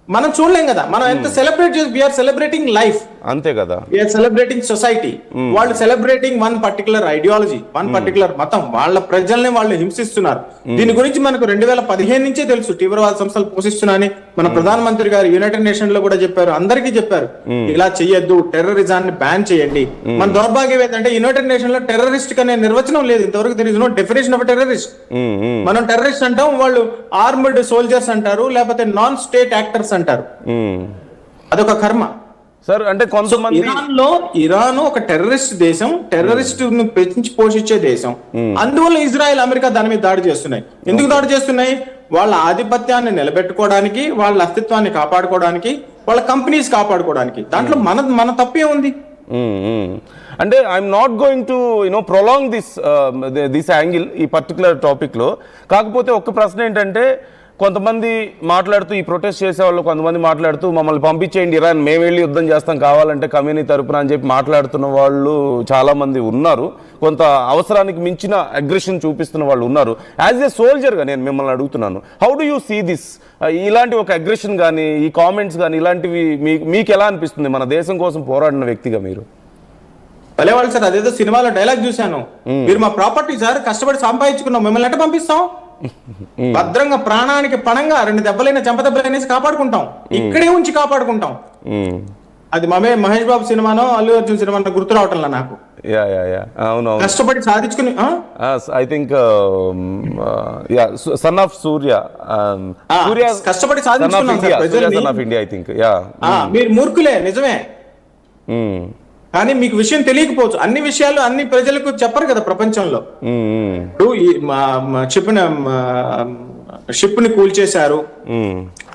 మనం చూడలేం కదా. మనం ఎంత సెలబ్రేట్ చేసి, వీఆర్ సెలబ్రేటింగ్ లైఫ్, అంతే కదా. We are celebrating society. వాళ్ళు celebrating one particular ideology, one particular మతం. వాళ్ళ ప్రజల్ని వాళ్ళు హింసిస్తున్నారు. దీని గురించి మనకు 2015 నుంచే తెలుసు. తీవ్రవాద సంస్థలు పోషిస్తున్నాయని మన ప్రధానమంత్రి గారు యునైటెడ్ నేషన్ లో కూడా చెప్పారు, అందరికీ చెప్పారు, ఇలా చెయ్యొద్దు, టెర్రరిజాన్ని బ్యాన్ చేయండి. మన దౌర్భాగ్యం ఏంటంటే యునైటెడ్ నేషన్ లో టెర్రరిస్ట్ అనే నిర్వచనం లేదు ఇంతవరకు. There is no definition of terrorist. మనం టెర్రరిస్ట్ అంటాం, వాళ్ళు ఆర్మ్డ్ సోల్జర్స్ అంటారు, లేకపోతే నాన్ స్టేట్ యాక్టర్స్ అంటారు. అదొక కర్మ సార్. అంటే కొంతమంది ఇరాన్ ఒక టెర్రరిస్ట్ దేశం, టెర్రరిస్ట్ పెంచి పోషించే దేశం. అందువల్ల ఇజ్రాయెల్, అమెరికా దాని మీద దాడి చేస్తున్నాయి. ఎందుకు దాడి చేస్తున్నాయి? వాళ్ళ ఆధిపత్యాన్ని నిలబెట్టుకోవడానికి, వాళ్ళ అస్తిత్వాన్ని కాపాడుకోవడానికి, వాళ్ళ కంపెనీస్ కాపాడుకోవడానికి. దాంట్లో మన తప్పే ఉంది. అంటే I'm not going to prolong this angle ఈ పర్టికులర్ టాపిక్ లో. కాకపోతే ఒక్క ప్రశ్న ఏంటంటే, కొంతమంది మాట్లాడుతూ, ఈ ప్రొటెస్ట్ చేసే వాళ్ళు కొంతమంది మాట్లాడుతూ, మమ్మల్ని పంపించేయండి ఇరాన్, మేము వెళ్ళి యుద్ధం చేస్తాం కావాలంటే కమ్యూనీ తరపున అని చెప్పి మాట్లాడుతున్న వాళ్ళు చాలా మంది ఉన్నారు. కొంత అవసరానికి మించిన అగ్రెషన్ చూపిస్తున్న వాళ్ళు ఉన్నారు. యాజ్ ఏ సోల్జర్గా నేను మిమ్మల్ని అడుగుతున్నాను, how do you see this? ఇలాంటి ఒక అగ్రెషన్ కానీ, ఈ కామెంట్స్ కానీ, ఇలాంటివి మీకు ఎలా అనిపిస్తుంది మన దేశం కోసం పోరాడిన వ్యక్తిగా మీరు? భలేవాళ్ళు సార్, అదేదో సినిమాలో డైలాగ్ చూశాను, మీరు మా ప్రాపర్టీ సార్, కష్టపడి సంపాదించుకున్నాం, మిమ్మల్ని ఎట్ట పంపిస్తాం? భద్రంగా ప్రాణానికి పణంగా 2 దెబ్బలైన చెంప దెబ్బలైన కాపాడుకుంటాం, ఇక్కడే ఉంచి కాపాడుకుంటాం. అది మహేష్ బాబు సినిమానో అల్లు అర్జున్ సినిమానో గుర్తు రావటంలా నాకు. యా అవును కష్టపడి సాధించుకుని ఐ థింక్ సన్ ఆఫ్ సూర్య కష్టపడి సాధించుకున్నాం సార్ ప్రజల్ని. Son of India I think. Yeah మీరు మూర్ఖులే నిజమే, కానీ మీకు విషయం తెలియకపోవచ్చు. అన్ని విషయాలు అన్ని ప్రజలకు చెప్పరు కదా ప్రపంచంలో. ఇప్పుడు చెప్పిన షిప్ ని కూల్చేశారు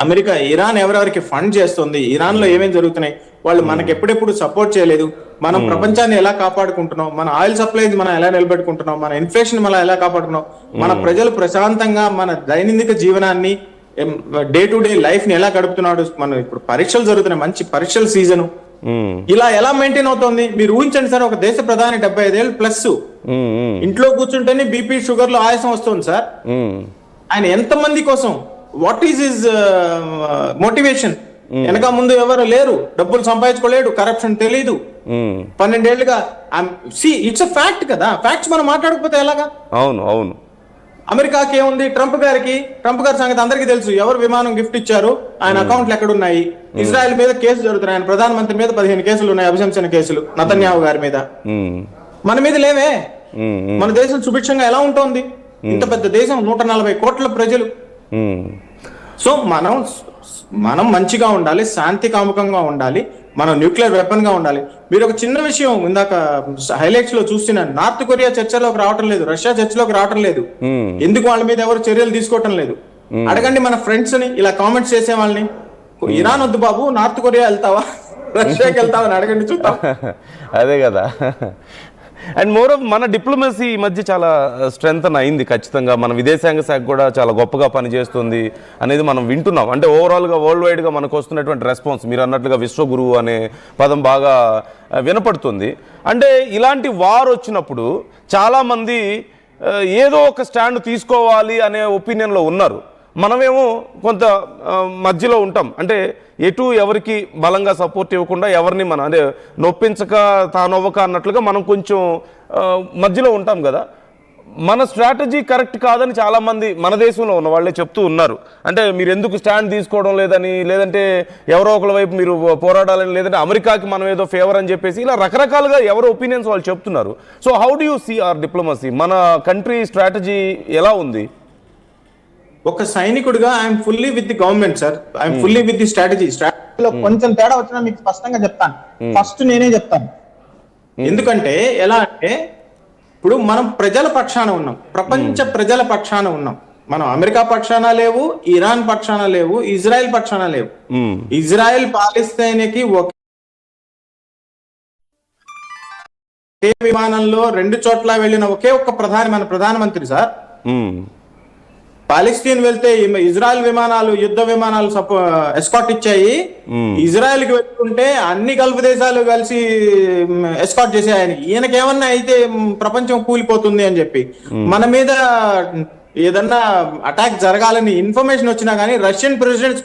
అమెరికా. ఇరాన్ ఎవరెవరికి ఫండ్ చేస్తుంది, ఇరాన్ లో ఏమేమి జరుగుతున్నాయి, వాళ్ళు మనకి ఎప్పుడెప్పుడు సపోర్ట్ చేయలేదు. మనం ప్రపంచాన్ని ఎలా కాపాడుకుంటున్నాం, మన ఆయిల్ సప్లై మనం ఎలా నిలబెట్టుకుంటున్నాం, మన ఇన్ఫ్లేషన్ మనం ఎలా కాపాడుకున్నాం, మన ప్రజలు ప్రశాంతంగా మన దైనందిక జీవనాన్ని డే టు డే లైఫ్ ని ఎలా గడుపుతున్నాడు. మనం ఇప్పుడు పరీక్షలు జరుగుతున్నాయి, మంచి పరీక్షల సీజన్, ఇలా ఎలా మెయింటైన్ అవుతుంది మీరు ఊహించండి సార్. ఒక దేశ ప్రధాని 75 ఏళ్ళు ప్లస్ ఇంట్లో కూర్చుంటేనే బీపీ షుగర్ లో ఆయాసం వస్తుంది సార్. ఆయన ఎంత మంది కోసం, వాట్ ఈస్ హిజ్ మోటివేషన్? వెనక ముందు ఎవరు లేరు, డబ్బులు సంపాదించుకోలేడు, కరప్షన్ తెలీదు. 12 ఏళ్ళుగా ఇట్స్ అ ఫ్యాక్ట్ కదా. ఫ్యాక్ట్స్ మనం మాట్లాడకపోతే ఎలాగా? అవును. అమెరికాకి ఏముంది, ట్రంప్ గారి సంగతి అందరికీ తెలుసు. ఎవరు విమానం గిఫ్ట్ ఇచ్చారు, ఆయన అకౌంట్లు ఎక్కడున్నాయి. ఇజ్రాయెల్ మీద కేసు జరుగుతున్నాయి, ఆయన ప్రధానమంత్రి మీద 15 కేసులు ఉన్నాయి, అభిశంసన కేసులు, నతన్యాహు గారి మీద. మన మీద లేవే. మన దేశం సుభిక్షంగా ఎలా ఉంటుంది? ఇంత పెద్ద దేశం, 140 కోట్ల ప్రజలు. సో మనం మంచిగా ఉండాలి, శాంతి కాముకంగా ఉండాలి, మనం న్యూక్లియర్ వెపన్ గా ఉండాలి. మీరు ఒక చిన్న విషయం ఇందాక హైలైట్స్ లో చూస్తున్నాను, నార్త్ కొరియా చర్చలోకి రావటం లేదు, రష్యా చర్చలోకి రావటం లేదు. ఎందుకు వాళ్ళ మీద ఎవరు చర్యలు తీసుకోవటం లేదు? అడగండి మన ఫ్రెండ్స్ ని, ఇలా కామెంట్స్ చేసే వాళ్ళని. ఇరాన్ వద్దు బాబు, నార్త్ కొరియా వెళ్తావా, రష్యాకి వెళ్తావా అని అడగండి, చూద్దాం. అదే కదా. అండ్ మోర్ ఆఫ్ మన డిప్లొమసీ ఈ మధ్య చాలా స్ట్రెంగ్తన్ అయింది ఖచ్చితంగా. మన విదేశాంగ శాఖ కూడా చాలా గొప్పగా పనిచేస్తుంది అనేది మనం వింటున్నాం. అంటే ఓవరాల్గా వరల్డ్ వైడ్గా మనకు వస్తున్నటువంటి రెస్పాన్స్, మీరు అన్నట్లుగా విశ్వగురువు అనే పదం బాగా వినపడుతుంది. అంటే ఇలాంటి వార్ వచ్చినప్పుడు చాలామంది ఏదో ఒక స్టాండ్ తీసుకోవాలి అనే ఒపీనియన్లో ఉన్నారు. మనమేమో కొంత మధ్యలో ఉంటాం. అంటే ఎటు ఎవరికి బలంగా సపోర్ట్ ఇవ్వకుండా, ఎవరిని మనం అంటే నొప్పించక తానొవ్వక అన్నట్లుగా మనం కొంచెం మధ్యలో ఉంటాం కదా. మన స్ట్రాటజీ కరెక్ట్ కాదని చాలామంది మన దేశంలో ఉన్న వాళ్ళే చెప్తూ ఉన్నారు. అంటే మీరు ఎందుకు స్టాండ్ తీసుకోవడం లేదని, లేదంటే ఎవరో ఒకరి వైపు మీరు పోరాడాలని, లేదంటే అమెరికాకి మనం ఏదో ఫేవర్ అని చెప్పేసి ఇలా రకరకాలుగా ఎవరో ఒపీనియన్స్ వాళ్ళు చెప్తున్నారు. So how do you see our diplomacy? మన కంట్రీ స్ట్రాటజీ ఎలా ఉంది? ఒక సైనికుడిగా I'm fully with the government sir, I'm fully with the స్ట్రాటజీలో కొంచెం తేడా వచ్చినా మీకు స్పష్టంగా చెప్తాను. ఫస్ట్ నేనే చెప్తాను. ఎందుకంటే ఎలా అంటే, ఇప్పుడు మనం ప్రజల పక్షాన ఉన్నాం, ప్రపంచ ప్రజల పక్షాన ఉన్నాం. మనం అమెరికా పక్షాన లేవు, ఇరాన్ పక్షాన లేవు, ఇజ్రాయెల్ పక్షాన లేవు. ఇజ్రాయెల్ పాలస్తీనాకి ఒకే విమానంలో 2 చోట్ల వెళ్ళిన ఒకే ఒక్క మన ప్రధానమంత్రి సార్. పాలస్తీన్ వెళ్తే ఇజ్రాయెల్ విమానాలు, యుద్ధ విమానాలు ఎస్కాట్ ఇచ్చాయి. ఇజ్రాయెల్ కి వెళ్తుంటే అన్ని గల్ఫ్ దేశాలు కలిసి ఎస్కాట్ చేసాయని. ఈయనకేమన్నా అయితే ప్రపంచం కూలిపోతుంది అని చెప్పి మన మీద ఏదన్నా అటాక్ జరగాలని ఇన్ఫర్మేషన్ వచ్చినా గానీ రష్యన్ ప్రెసిడెంట్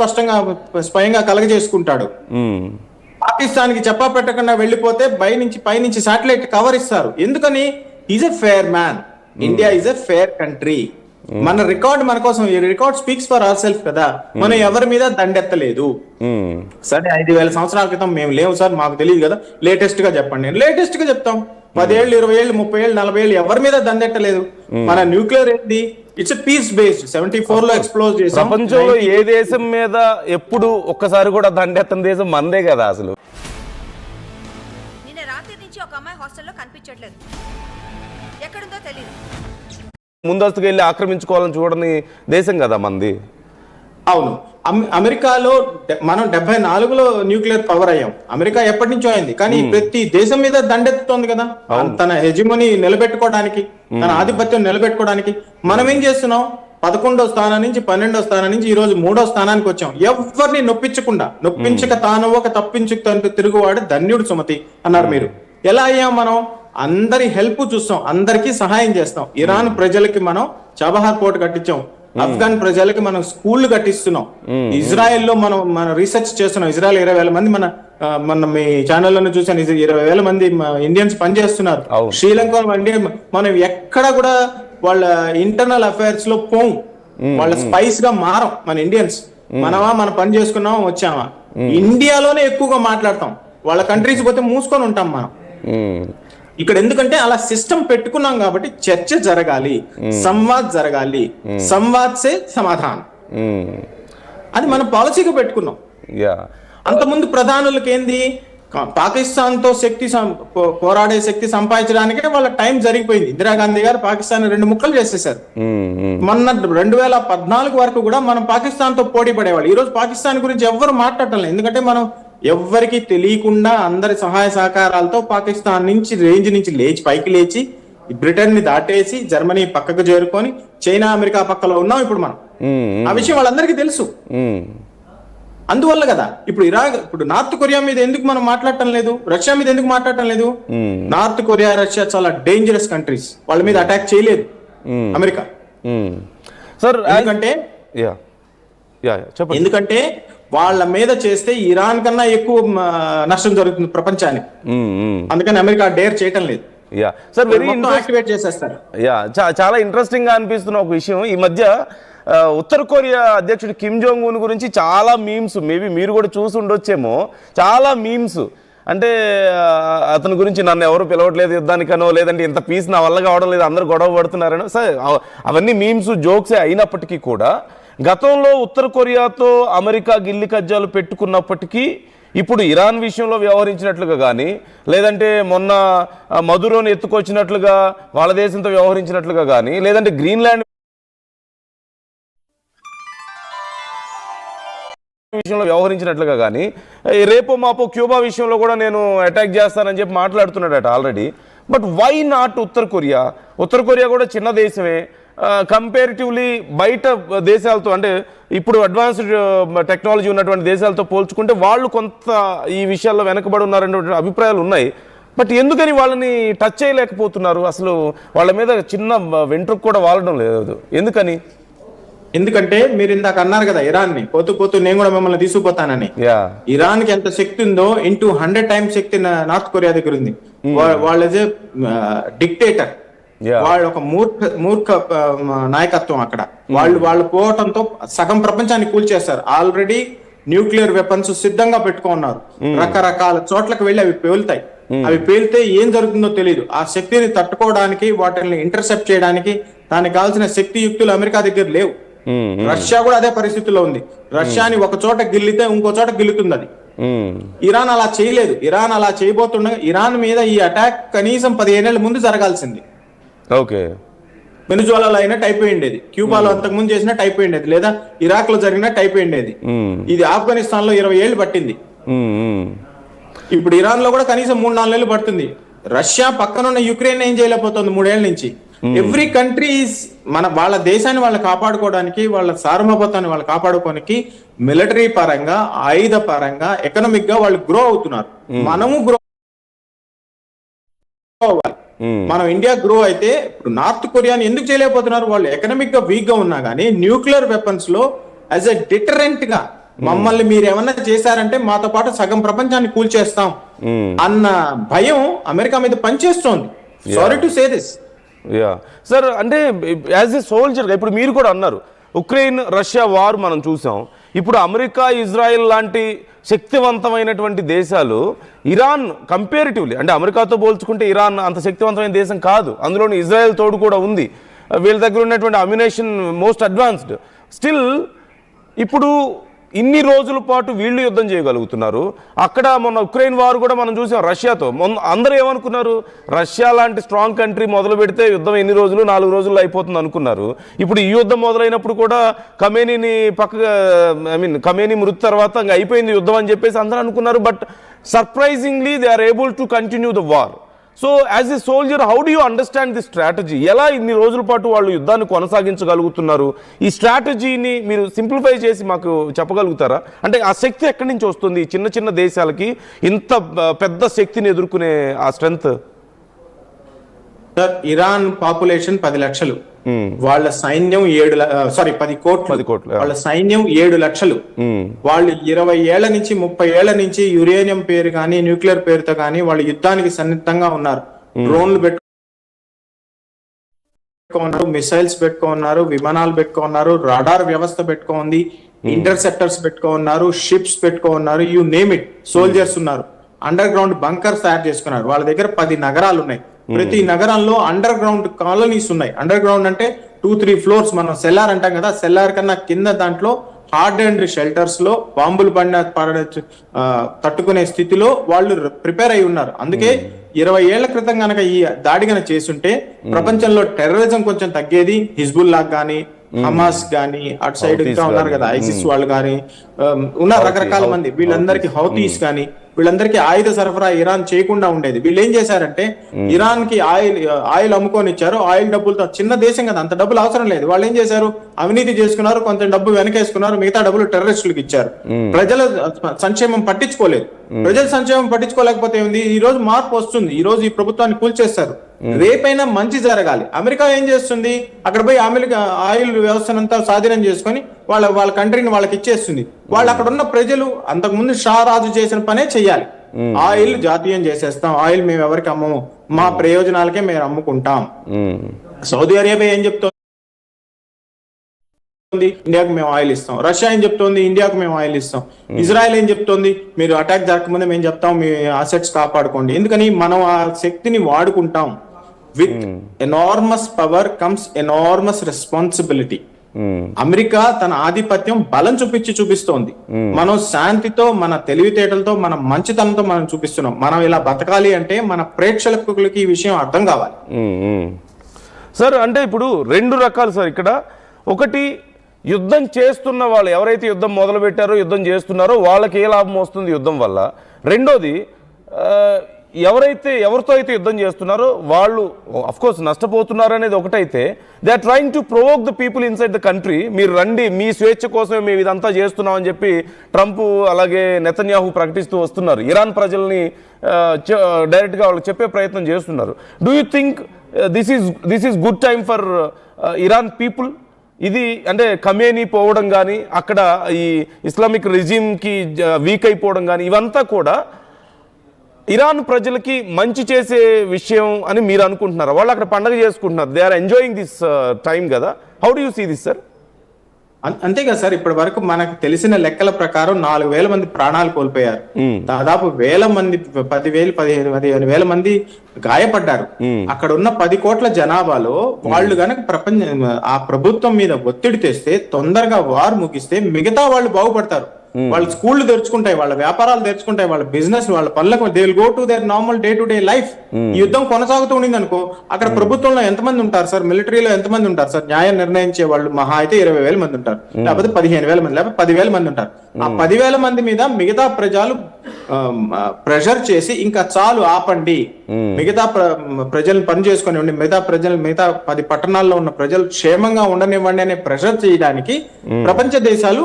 స్వయంగా కలగజేసుకుంటాడు. పాకిస్తాన్ కి చెప్పా పెట్టకుండా వెళ్ళిపోతే పైనుంచి శాటిలైట్ కవర్ ఇస్తారు. ఎందుకని? Is a fair man. India is a fair country. మన రికార్డ్ మన కోసం, ఈ record speaks for our self కదా. మనం ఎవరి మీద దండెత్తలేదు. సరే 5,000 సంవత్సరాల క్రితం మేము లేవు సార్, మాకు తెలియదు కదా, లేటెస్ట్ గా చెప్పండి. లేటెస్ట్ గా చెప్తాం. 10 ఏళ్ళు, 20 ఏళ్ళు, 30 ఏళ్ళు, 40 ఏళ్ళు ఎవరి మీద దండెట్టలేదు. మన న్యూక్లియర్ ఏంటి? It's piece based. 74 లో ఎక్స్ప్లోజ్ చేసాం. ప్రపంచంలో ఏ దేశం మీద ఎప్పుడు ఒక్కసారి కూడా దండెత్తని దేశం మనదే కదా అసలు. నిన్న రాత్రి నుంచి ఒక అమ్మాయి హాస్టల్లో కనిపించట్లేదు, ఎక్కడుందో తెలియదు. ముందస్తుకు వెళ్ళి ఆక్రమించుకోవాలని చూడని దేశం కదా మనది. అవును, అమెరికాలో మనం 74లో న్యూక్లియర్ పవర్ అయ్యాం. అమెరికా ఎప్పటి నుంచో అయింది, కానీ ప్రతి దేశం మీద దండెత్తుతోంది కదా తన హెజిమనీ నిలబెట్టుకోవడానికి, తన ఆధిపత్యం నిలబెట్టుకోవడానికి. మనం ఏం చేస్తున్నాం? 11వ స్థానం నుంచి 12వ స్థానం నుంచి ఈ రోజు 3వ స్థానానికి వచ్చాం. ఎవరిని నొప్పించక తాను ఒక తప్పించుకు తిరుగువాడు ధన్యుడు సుమతి అన్నారు మీరు. ఎలా అయ్యాం మనం? అందరి హెల్ప్ చూస్తాం, అందరికీ సహాయం చేస్తాం. ఇరాన్ ప్రజలకి మనం చబహార్ పోర్ట్ కట్టించాం, ఆఫ్ఘన్ ప్రజలకి మనం స్కూళ్లు కట్టిస్తున్నాం. ఇజ్రాయెల్ లో మనం రీసెర్చ్ చేస్తున్నాం. ఇజ్రాయెల్ 20,000 మంది మన మీ ఛానల్లోనే చూసాను, 20,000 మంది ఇండియన్స్ పనిచేస్తున్నారు. శ్రీలంక మనం ఎక్కడ కూడా వాళ్ళ ఇంటర్నల్ అఫైర్స్ లో పోం, వాళ్ళ స్పైస్ గా మారం. మన ఇండియన్స్ మన పని చేసుకున్నామా వచ్చామా, ఇండియాలోనే ఎక్కువగా మాట్లాడతాం. వాళ్ళ కంట్రీస్ పోతే మూసుకొని ఉంటాం మనం. ఇక్కడ ఎందుకంటే అలా సిస్టమ్ పెట్టుకున్నాం కాబట్టి చర్చ జరగాలి, సంవాద్ జరగాలి, సంవాద్ సే సమాధానం అది మనం పాలసీగా పెట్టుకున్నాం. అంతకుముందు ప్రధానులకు ఏంది, పాకిస్తాన్ తో శక్తి పోరాడే శక్తి సంపాదించడానికే వాళ్ళ టైం జరిగిపోయింది. ఇందిరాగాంధీ గారు పాకిస్తాన్ 2 ముక్కలు చేసేసారు. మొన్న 2014 వరకు కూడా మనం పాకిస్తాన్ తో పోటీ పడేవాళ్ళు. ఈ రోజు పాకిస్తాన్ గురించి ఎవ్వరు మాట్లాడటం లేదు, ఎందుకంటే మనం ఎవ్వరికి తెలియకుండా అందరి సహాయ సహకారాలతో పాకిస్తాన్ నుంచి రేంజ్ నుంచి పైకి లేచి బ్రిటన్ ని దాటేసి జర్మనీ పక్కకు చేరుకొని చైనా అమెరికా పక్కలో ఉన్నాం ఇప్పుడు మనం. ఆ విషయం వాళ్ళందరికీ తెలుసు. అందువల్ల కదా ఇప్పుడు నార్త్ కొరియా మీద ఎందుకు మనం మాట్లాడటం లేదు, రష్యా మీద ఎందుకు మాట్లాడటం లేదు? నార్త్ కొరియా రష్యా చాలా డేంజరస్ కంట్రీస్, వాళ్ళ మీద అటాక్ చేయలేదు అమెరికా. ఎందుకంటే వాళ్ళ మీద చేస్తే ఇరాన్ కన్నా ఎక్కువ నష్టం జరుగుతుంది ప్రపంచానికి. అందుకని అమెరికా డేర్ చేయటం లేదు. యాక్టివేట్ చేసేస్తారు. చాలా ఇంట్రెస్టింగ్ గా అనిపిస్తున్న ఒక విషయం, ఈ మధ్య ఉత్తర కొరియా అధ్యక్షుడు కిమ్ జోంగ్ ఉన్ గురించి చాలా మీమ్స్, మేబీ మీరు కూడా చూసి ఉండొచ్చేమో, చాలా మీమ్స్. అంటే అతని గురించి నన్ను ఎవరు పిలవట్లేదు యుద్ధానికనో, లేదంటే ఇంత పీస్ నా వల్ల కావడం లేదు, అందరూ గొడవ పడుతున్నారనో. సరే, అవన్నీ మీమ్స్ జోక్సే అయినప్పటికీ కూడా గతంలో ఉత్తర కొరియాతో అమెరికా గిల్లి కజ్జాలు పెట్టుకున్నప్పటికీ ఇప్పుడు ఇరాన్ విషయంలో వ్యవహరించినట్లుగా కానీ, లేదంటే మొన్న మదురోని ఎత్తుకొచ్చినట్లుగా వాళ్ళ దేశంతో వ్యవహరించినట్లుగా కానీ, లేదంటే గ్రీన్లాండ్ విషయంలో వ్యవహరించినట్లుగా కానీ, రేపో మాపో క్యూబా విషయంలో కూడా నేను అటాక్ చేస్తానని చెప్పి మాట్లాడుతున్నాడట ఆల్రెడీ. బట్ వై నాట్ ఉత్తర కొరియా? ఉత్తర కొరియా కూడా చిన్న దేశమే, కంపేరిటివ్లీ బయట దేశాలతో, అంటే ఇప్పుడు అడ్వాన్స్డ్ టెక్నాలజీ ఉన్నటువంటి దేశాలతో పోల్చుకుంటే వాళ్ళు కొంత ఈ విషయాల్లో వెనకబడి ఉన్నారనేటువంటి అభిప్రాయాలు ఉన్నాయి. బట్ ఎందుకని వాళ్ళని టచ్ చేయలేకపోతున్నారు? అసలు వాళ్ళ మీద చిన్న వెంట్రుకు కూడా వాలడం లేదు, ఎందుకని? ఎందుకంటే మీరు ఇందాక అన్నారు కదా, ఇరాన్ ని పోతూ నేను కూడా మిమ్మల్ని తీసుకుపోతానని. ఇరాన్ కి ఎంత శక్తి ఉందో ఇంటూ 100 times శక్తి నార్త్ కొరియా దగ్గర ఉంది. వాళ్ళదే డిక్టేటర్, వాళ్ళు ఒక మూర్ఖ నాయకత్వం అక్కడ. వాళ్ళు పోవటంతో సగం ప్రపంచాన్ని కూల్చేస్తారు. ఆల్రెడీ న్యూక్లియర్ వెపన్స్ సిద్ధంగా పెట్టుకున్నారు. రకరకాల చోట్లకు వెళ్ళి అవి పేలుతాయి. అవి పేలితే ఏం జరుగుతుందో తెలియదు. ఆ శక్తిని తట్టుకోవడానికి, వాటిని ఇంటర్సెప్ట్ చేయడానికి దానికి కావాల్సిన శక్తి యుక్తులు అమెరికా దగ్గర లేవు. రష్యా కూడా అదే పరిస్థితిలో ఉంది. రష్యాని ఒక చోట గిల్లితే ఇంకో చోట గిల్లుతుంది అది. ఇరాన్ అలా చేయలేదు. ఇరాన్ అలా చేయబోతుండగా ఇరాన్ మీద ఈ అటాక్ కనీసం 15 ఏళ్ల ముందు జరగాల్సింది. ఓకే, వెనుజులాలో అయినట్టు అయిపోయిండేది, క్యూబాలో అంతకుముందు చేసినట్టు అయిపోయిండేది, లేదా ఇరాక్ లో జరిగినట్టు అయిపోయిండేది. ఇది ఆఫ్ఘనిస్తాన్ లో 20 ఏళ్ళు పట్టింది. ఇప్పుడు ఇరాన్ లో కూడా కనీసం 3-4 ఏళ్ళు పడుతుంది. రష్యా పక్కనున్న యుక్రెయిన్ ఏం చేయలేకపోతుంది 3 ఏళ్ల నుంచి. ఎవ్రీ కంట్రీ వాళ్ళ దేశాన్ని వాళ్ళు కాపాడుకోవడానికి, వాళ్ళ సార్వభౌమత్వాన్ని వాళ్ళు కాపాడుకోవడానికి మిలిటరీ పరంగా, ఆయుధ పరంగా, ఎకనామిక్ గా వాళ్ళు గ్రో అవుతున్నారు. మనము గ్రో అవ్వాలి. మనం ఇండియా గ్రో అయితే ఇప్పుడు నార్త్ కొరియాని ఎందుకు చేయలేకపోతున్నారు? వాళ్ళు ఎకనామిక్ గా వీక్ గా ఉన్నా గానీ న్యూక్లియర్ వెపన్స్ లో యాజ్ ఎ డిటరెంట్ గా మమ్మల్ని మీరు ఏమన్నా చేశారంటే మాతో పాటు సగం ప్రపంచాన్ని కూల్చేస్తాం అన్న భయం అమెరికా మీద పనిచేస్తోంది. Sorry to say this. Sir, అంటే యాజ్ ఎ సోల్జర్ ఇప్పుడు మీరు కూడా అన్నారు, ఉక్రెయిన్ రష్యా వార్ మనం చూసాం. ఇప్పుడు అమెరికా, ఇజ్రాయెల్ లాంటి శక్తివంతమైనటువంటి దేశాలు, ఇరాన్ కంపేరిటివ్లీ, అంటే అమెరికాతో పోల్చుకుంటే ఇరాన్ అంత శక్తివంతమైన దేశం కాదు. అందులోని ఇజ్రాయెల్ తోడు కూడా ఉంది. వీళ్ళ దగ్గర ఉన్నటువంటి అమ్యునేషన్ మోస్ట్ అడ్వాన్స్డ్. స్టిల్ ఇప్పుడు ఇన్ని రోజుల పాటు వీళ్ళు యుద్ధం చేయగలుగుతున్నారు. అక్కడ మొన్న ఉక్రెయిన్ వార్ కూడా మనం చూసాం రష్యాతో. అందరూ ఏమనుకున్నారు, రష్యా లాంటి స్ట్రాంగ్ కంట్రీ మొదలు పెడితే యుద్ధం ఎన్ని రోజులు, 4 రోజుల్లో అయిపోతుంది అనుకున్నారు. ఇప్పుడు ఈ యుద్ధం మొదలైనప్పుడు కూడా ఖమేనీ మృతి తర్వాత ఇంకా అయిపోయింది యుద్ధం అని చెప్పేసి అందరూ అనుకున్నారు. But surprisingly they are able to continue the war. So as a soldier, how do you understand the strategy? ఎలా ఇన్ని రోజుల పాటు వాళ్ళు యుద్ధాన్ని కొనసాగించగలుగుతున్నారు? ఈ స్ట్రాటజీని మీరు సింప్లిఫై చేసి మాకు చెప్పగలుగుతారా? అంటే ఆ శక్తి ఎక్కడి నుంచి వస్తుంది చిన్న చిన్న దేశాలకి, ఇంత పెద్ద శక్తిని ఎదుర్కొనే ఆ స్ట్రెంగ్త్? ఇరాన్ పాపులేషన్ 10 లక్షలు, వాళ్ళ సైన్యం 10 కోట్లు, వాళ్ళ సైన్యం 7 లక్షలు. వాళ్ళు 20 ఏళ్ల నుంచి 30 ఏళ్ల నుంచి యురేనియం పేరు కానీ, న్యూక్లియర్ పేరుతో కానీ వాళ్ళు యుద్ధానికి సన్నిహితంగా ఉన్నారు. డ్రోన్లు పెట్టుకున్నారు, మిసైల్స్ పెట్టుకున్నారు, విమానాలు పెట్టుకున్నారు, రాడార్ వ్యవస్థ పెట్టుకోంది, ఇంటర్సెప్టర్స్ పెట్టుకున్నారు, షిప్స్ పెట్టుకున్నారు, యు నేమ్ ఇట్. సోల్జర్స్ ఉన్నారు. అండర్ గ్రౌండ్ బంకర్స్ తయారు చేసుకున్నారు. వాళ్ళ దగ్గర 10 నగరాలు ఉన్నాయి. ప్రతి నగరంలో అండర్ గ్రౌండ్ కాలనీస్ ఉన్నాయి. అండర్ గ్రౌండ్ అంటే 2-3 ఫ్లోర్స్, మనం సెల్లార్ అంటాం కదా, సెల్లార్ కన్నా కింద దాంట్లో హార్డ్ అండ్ షెల్టర్స్ లో బాంబులు తట్టుకునే స్థితిలో వాళ్ళు ప్రిపేర్ అయి ఉన్నారు. అందుకే 20 ఏళ్ల క్రితం గనక ఈ దాడి గనక చేసుంటే ప్రపంచంలో టెర్రరిజం కొంచెం తగ్గేది. హిజ్బుల్లా గానీ, హమాస్ గానీ, అటు సైడ్ ఇంకా ఉన్నారు కదా ఐసిస్ వాళ్ళు గానీ ఉన్నారు రకరకాల మంది. వీళ్ళందరికీ హౌతీస్ గానీ వీళ్ళందరికీ ఆయుధ సరఫరా ఇరాన్ చేయకుండా ఉండేది. వీళ్ళు ఏం చేశారంటే ఇరాన్ కి ఆయిల్ అమ్ముకొని ఇచ్చారు. ఆయిల్ డబ్బులతో, చిన్న దేశం కదా, అంత డబ్బులు అవసరం లేదు. వాళ్ళు ఏం చేశారు, అవినీతి చేసుకున్నారు, కొంచెం డబ్బు వెనకేసుకున్నారు, మిగతా డబ్బులు టెర్రరిస్టులకు ఇచ్చారు. ప్రజల సంక్షేమం పట్టించుకోలేదు. ప్రజల సంక్షేమం పట్టించుకోలేకపోతే ఏంది, ఈ రోజు మార్పు వస్తుంది. ఈ రోజు ఈ ప్రభుత్వాన్ని కూల్చేస్తారు. రేపైనా మంచి జరగాలి. అమెరికా ఏం చేస్తుంది, అక్కడ పోయి అమెరికా ఆయిల్ వ్యవస్థనంతా స్వాధీనం చేసుకొని వాళ్ళ కంట్రీని వాళ్ళకి ఇచ్చేస్తుంది. వాళ్ళు అక్కడ ఉన్న ప్రజలు అంతకుముందు షా రాజు చేసిన పనే చెయ్యాలి. ఆయిల్ జాతీయం చేసేస్తాం, ఆయిల్ మేము ఎవరికి అమ్మము, మా ప్రయోజనాలకే మేము అమ్ముకుంటాం. సౌదీ అరేబియా ఏం చెప్తోంది, ఇండియాకు మేము ఆయిల్ ఇస్తాం. రష్యా ఏం చెప్తోంది, ఇండియాకు మేము ఆయిల్ ఇస్తాం. ఇజ్రాయెల్ ఏం చెప్తోంది, మీరు అటాక్ జరగకముందే మేము చెప్తాం, మీ అసెట్స్ కాపాడుకోండి. ఎందుకని, మనం ఆ శక్తిని వాడుకుంటాం. With enormous power comes enormous responsibility. America తన ఆధిపత్యం బలం చూపిస్తోంది. మనం శాంతితో, మన తెలివితేటలతో, మన మంచితనంతో మనం చూపిస్తున్నాం. మనం ఇలా బతకాలి అంటే మన ప్రేక్షకులకి ఈ విషయం అర్థం కావాలి. సార్ అంటే ఇప్పుడు 2 రకాలు సార్ ఇక్కడ. ఒకటి, యుద్ధం చేస్తున్న వాళ్ళు ఎవరైతే యుద్ధం మొదలు పెట్టారో, యుద్ధం చేస్తున్నారో వాళ్ళకి ఏ లాభం వస్తుంది యుద్ధం వల్ల. రెండోది, ఎవరితో అయితే యుద్ధం చేస్తున్నారో వాళ్ళు అఫ్కోర్స్ నష్టపోతున్నారు అనేది ఒకటైతే, they are trying to provoke the people inside the country. మీరు రండి, మీ స్వేచ్ఛ కోసమే మేము ఇదంతా చేస్తున్నామని చెప్పి ట్రంప్ అలాగే నెతన్యాహు ప్రకటిస్తూ వస్తున్నారు. ఇరాన్ ప్రజల్ని డైరెక్ట్గా వాళ్ళకి చెప్పే ప్రయత్నం చేస్తున్నారు. Do you think this is good time for Iran people? ఇది అంటే ఖమేనీ పోవడం కానీ, అక్కడ ఈ ఇస్లామిక్ రిజిమ్కి వీక్ అయిపోవడం కానీ, ఇవంతా కూడా ఇరాన్ ప్రజలకి మంచి చేసే విషయం అని మీరు అనుకుంటున్నారా? వాళ్ళు అక్కడ పండగ చేసుకుంటున్నారు, they are enjoying this time కదా. How do you see this sir? అంతే కదా సార్, ఇప్పటి వరకు మనకు తెలిసిన లెక్కల ప్రకారం 4,000 మంది ప్రాణాలు కోల్పోయారు. దాదాపు 1,000 మంది, 10,000, 15,000 మంది గాయపడ్డారు. అక్కడ ఉన్న 10 కోట్ల జనాభాలో వాళ్ళు గనక ఆ ప్రభుత్వం మీద ఒత్తిడి తెస్తే, తొందరగా వార్ ముగిస్తే మిగతా వాళ్ళు బాగుపడతారు. వాళ్ళ స్కూళ్లు తెరుచుకుంటాయి, వాళ్ళ వ్యాపారాలు తెరుచుకుంటాయి, వాళ్ళ బిజినెస్, వాళ్ళ పనులకు they will go to their normal day to day life. ఈ యుద్ధం కొనసాగుతూ ఉండింది అనుకో, అక్కడ ప్రభుత్వంలో ఎంతమంది ఉంటారు సార్, మిలిటరీలో ఎంతమంది ఉంటారు సార్, న్యాయం నిర్ణయించే వాళ్ళు మహా అయితే 20,000 మంది ఉంటారు, లేకపోతే 15,000 మంది, లేకపోతే 10,000 మంది ఉంటారు. ఆ 10,000 మంది మీద మిగతా ప్రజలు ప్రెషర్ చేసి ఇంకా చాలు ఆపండి, మిగతా ప్రజలను పని చేసుకుని మిగతా 10 పట్టణాల్లో ఉన్న ప్రజలు క్షేమంగా ఉండనివ్వండి అనే ప్రెషర్ చేయడానికి ప్రపంచ దేశాలు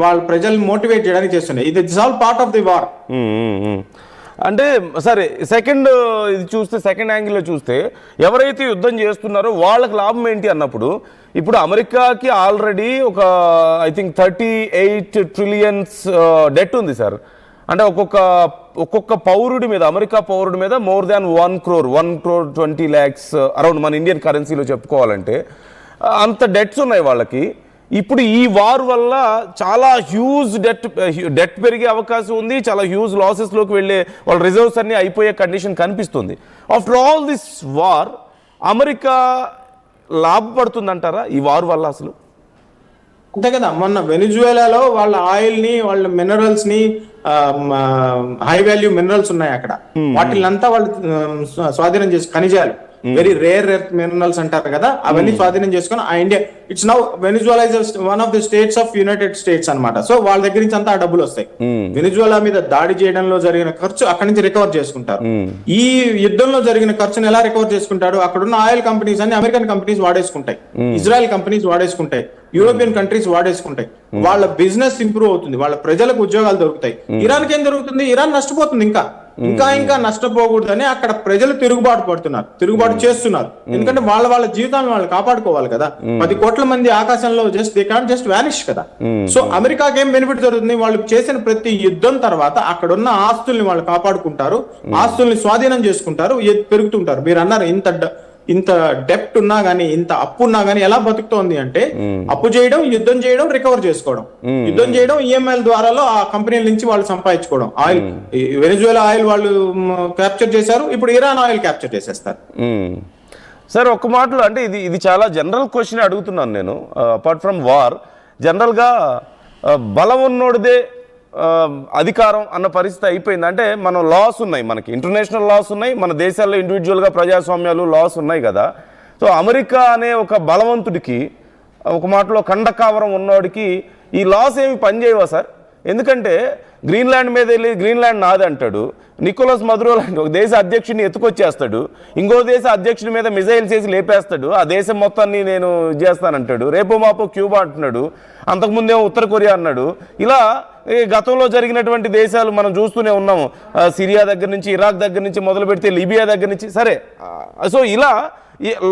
వాళ్ళ ప్రజల్ని మోటివేట్ చేయడానికి చేస్తున్నాయి. ఇది it's all part of the war. అంటే సరే, ఇది చూస్తే, సెకండ్ యాంగిల్లో చూస్తే ఎవరైతే యుద్ధం చేస్తున్నారో వాళ్ళకి లాభం ఏంటి అన్నప్పుడు, ఇప్పుడు అమెరికాకి ఆల్రెడీ ఒక ఐ థింక్ 38 ట్రిలియన్స్ డెట్ ఉంది సార్. అంటే ఒక్కొక్క పౌరుడి మీద, అమెరికా పౌరుడి మీద more than 1 crore 20 lakhs around మన ఇండియన్ కరెన్సీలో చెప్పుకోవాలంటే అంత డెట్స్ ఉన్నాయి వాళ్ళకి. ఇప్పుడు ఈ వార్ వల్ల చాలా హ్యూజ్ డెట్ పెరిగే అవకాశం ఉంది, చాలా హ్యూజ్ లాసెస్లోకి వెళ్ళే వాళ్ళ రిజర్వ్స్ అన్ని అయిపోయే కండిషన్ కనిపిస్తుంది. After all this war America లాభపడుతుందంటారా ఈ వార్ వల్ల? అసలు అంతే కదా, మొన్న వెనిజువేలాలో వాళ్ళ ఆయిల్ ని, వాళ్ళ మినరల్స్ ని, హై వాల్యూ మినరల్స్ ఉన్నాయి అక్కడ, వాటినంతా వాళ్ళు స్వాధీనం చేసి, ఖనిజాలు, వెరీ రేర్ ఎర్త్ మినరల్స్ అంటారు కదా, అవన్నీ స్వాధీనం చేసుకుని ఆ India, it's now Venezuela is one of the states of United states అన్నమాట. సో వాళ్ళ దగ్గర నుంచి అంతా ఆ డబ్బులు వస్తాయి. వెనిజువేలా మీద దాడి చేయడంలో జరిగిన ఖర్చు అక్కడి నుంచి రికవర్ చేసుకుంటారు. ఈ యుద్ధంలో జరిగిన ఖర్చును ఎలా రికవర్ చేసుకుంటారు? అక్కడున్న ఆయిల్ కంపెనీస్ అన్ని అమెరికన్ కంపెనీస్ వాడేసుకుంటాయి, ఇజ్రాయెల్ కంపెనీస్ వాడేసుకుంటాయి, యూరోపియన్ కంట్రీస్ వాడేసుకుంటాయి. వాళ్ళ బిజినెస్ ఇంప్రూవ్ అవుతుంది, వాళ్ళ ప్రజలకు ఉద్యోగాలు దొరుకుతాయి. ఇరాన్కి ఏం దొరుకుతుంది? ఇరాన్ నష్టపోతుంది. ఇంకా నష్టపోకూడదని అక్కడ ప్రజలు తిరుగుబాటు చేస్తున్నారు. ఎందుకంటే వాళ్ళ జీవితాలను వాళ్ళు కాపాడుకోవాలి కదా. 10 కోట్ల మంది ఆకాశంలో దే కాంట్ జస్ట్ వానిష్ కదా. సో అమెరికాకి ఏం బెనిఫిట్ జరుగుతుంది? వాళ్ళు చేసిన ప్రతి యుద్ధం తర్వాత అక్కడ ఉన్న ఆస్తుల్ని వాళ్ళు కాపాడుకుంటారు, ఆస్తుల్ని స్వాధీనం చేసుకుంటారు, పెరుగుతుంటారు. మీరు అన్నారు ఇంత డెప్ట్ ఉన్నా గానీ, ఇంత అప్పు ఉన్నా గానీ ఎలా బతుకుతోంది అంటే అప్పు చేయడం, యుద్ధం చేయడం, రికవర్ చేసుకోవడం, యుద్ధం చేయడం, ఈఎంఐల ద్వారాలో ఆ కంపెనీల నుంచి వాళ్ళు సంపాదించుకోవడం. ఆయిల్, వెనిజువేలా ఆయిల్ వాళ్ళు క్యాప్చర్ చేశారు, ఇప్పుడు ఇరాన్ ఆయిల్ క్యాప్చర్ చేసేస్తారు. సార్ ఒక్క మాటలో అంటే ఇది చాలా జనరల్ క్వశ్చన్ అడుగుతున్నాను నేను. అపార్ట్ ఫ్రమ్ వార్, జనరల్గా బలం ఉన్నోడిదే అధికారం అన్న పరిస్థితి అయిపోయింది. అంటే మనం లాస్ ఉన్నాయి, మనకి ఇంటర్నేషనల్ లాస్ ఉన్నాయి, మన దేశాల్లో ఇండివిజువల్గా ప్రజాస్వామ్యాలు లాస్ ఉన్నాయి కదా. సో అమెరికా అనే ఒక బలవంతుడికి, ఒక మాటలో కండకావరం ఉన్నవాడికి ఈ లాస్ ఏమి పనిచేయవా సార్? ఎందుకంటే గ్రీన్లాండ్ మీద వెళ్ళి గ్రీన్లాండ్ నాది అంటాడు, నికోలస్ మదురో లాంటి ఒక దేశ అధ్యక్షుడిని ఎత్తుకొచ్చేస్తాడు, ఇంకో దేశ అధ్యక్షుడి మీద మిజైల్స్ వేసి లేపేస్తాడు, ఆ దేశం మొత్తాన్ని నేను చేస్తానంటాడు, రేపో మాపో క్యూబా అంటున్నాడు, అంతకుముందేమో ఉత్తర కొరియా అన్నాడు. ఇలా గతంలో జరిగినటువంటి దేశాలు మనం చూస్తూనే ఉన్నాము, సిరియా దగ్గర నుంచి, ఇరాక్ దగ్గర నుంచి మొదలు పెడితే లిబియా దగ్గర నుంచి. సరే, సో ఇలా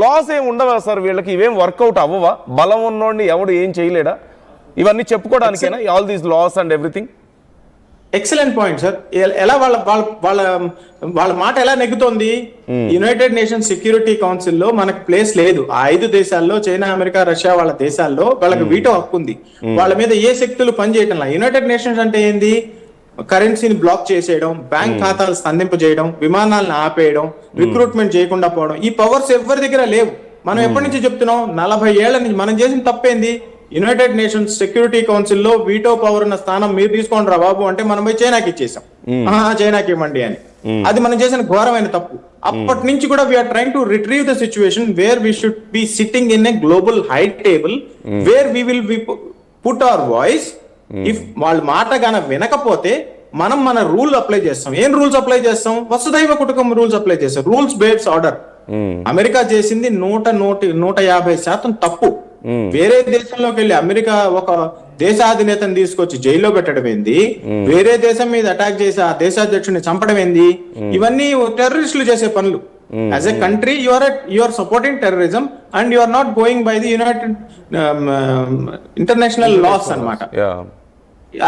లాస్ ఏమి ఉండవా సార్ వీళ్ళకి? ఇవేం వర్కౌట్ అవ్వవా? బలం ఉన్నోడిని ఎవడు ఏం చేయలేడా? ఇవన్నీ చెప్పుకోవడానికేనా all these laws and everything? Excellent point sir. ఎలా వాళ్ళ వాళ్ళ వాళ్ళ వాళ్ళ మాట ఎలా నెగ్గుతోంది? యునైటెడ్ నేషన్స్ సెక్యూరిటీ కౌన్సిల్ లో మనకు ప్లేస్ లేదు. ఆ 5 దేశాల్లో, చైనా, అమెరికా, రష్యా వాళ్ళ దేశాల్లో వాళ్ళకి వీటో హక్కు ఉంది. వాళ్ళ మీద ఏ శక్తులు పనిచేయటం. యునైటెడ్ నేషన్స్ అంటే ఏంది? కరెన్సీని బ్లాక్ చేసేయడం, బ్యాంక్ ఖాతాలు స్తంభింపజేయడం, విమానాలను ఆపేయడం, రిక్రూట్మెంట్ చేయకుండా పోవడం. ఈ పవర్స్ ఎవరి దగ్గర లేవు. మనం ఎప్పటి నుంచి చెప్తున్నాం? 40 ఏళ్ల నుంచి. మనం చేసిన తప్పేంది? యునైటెడ్ నేషన్స్ సెక్యూరిటీ కౌన్సిల్ లో వీటో పవర్ ఉన్న స్థానం మీరు తీసుకోండి రా బాబు అంటే మనం పోయి చైనాకి ఇచ్చేసాం. చైనాకి ఇవ్వండి అని. అది మనం చేసిన ఘోరమైన తప్పు. అప్పటి నుంచి కూడా we are trying to retrieve the situation where we should be sitting in a global high table where we will be put our voice. If వాళ్ళ మాట గాన వినకపోతే మనం మన రూల్ అప్లై చేస్తాం. ఏం రూల్స్ అప్లై చేస్తాం? వసుదైవ కుటుంబం రూల్స్ అప్లై చేస్తాం. Rules based order. అమెరికా చేసింది 150% తప్పు. వేరే దేశంలోకి వెళ్ళి అమెరికా ఒక దేశాధినేతను తీసుకొచ్చి జైల్లో పెట్టడం ఏంది? వేరే దేశం మీద అటాక్ చేసి ఆ దేశాధ్యక్షుడిని చంపడం ఏంది? ఇవన్నీ టెర్రరిస్టులు చేసే పనులు. As a country you are supporting terrorism and you are not going by the united international laws అన్నమాట.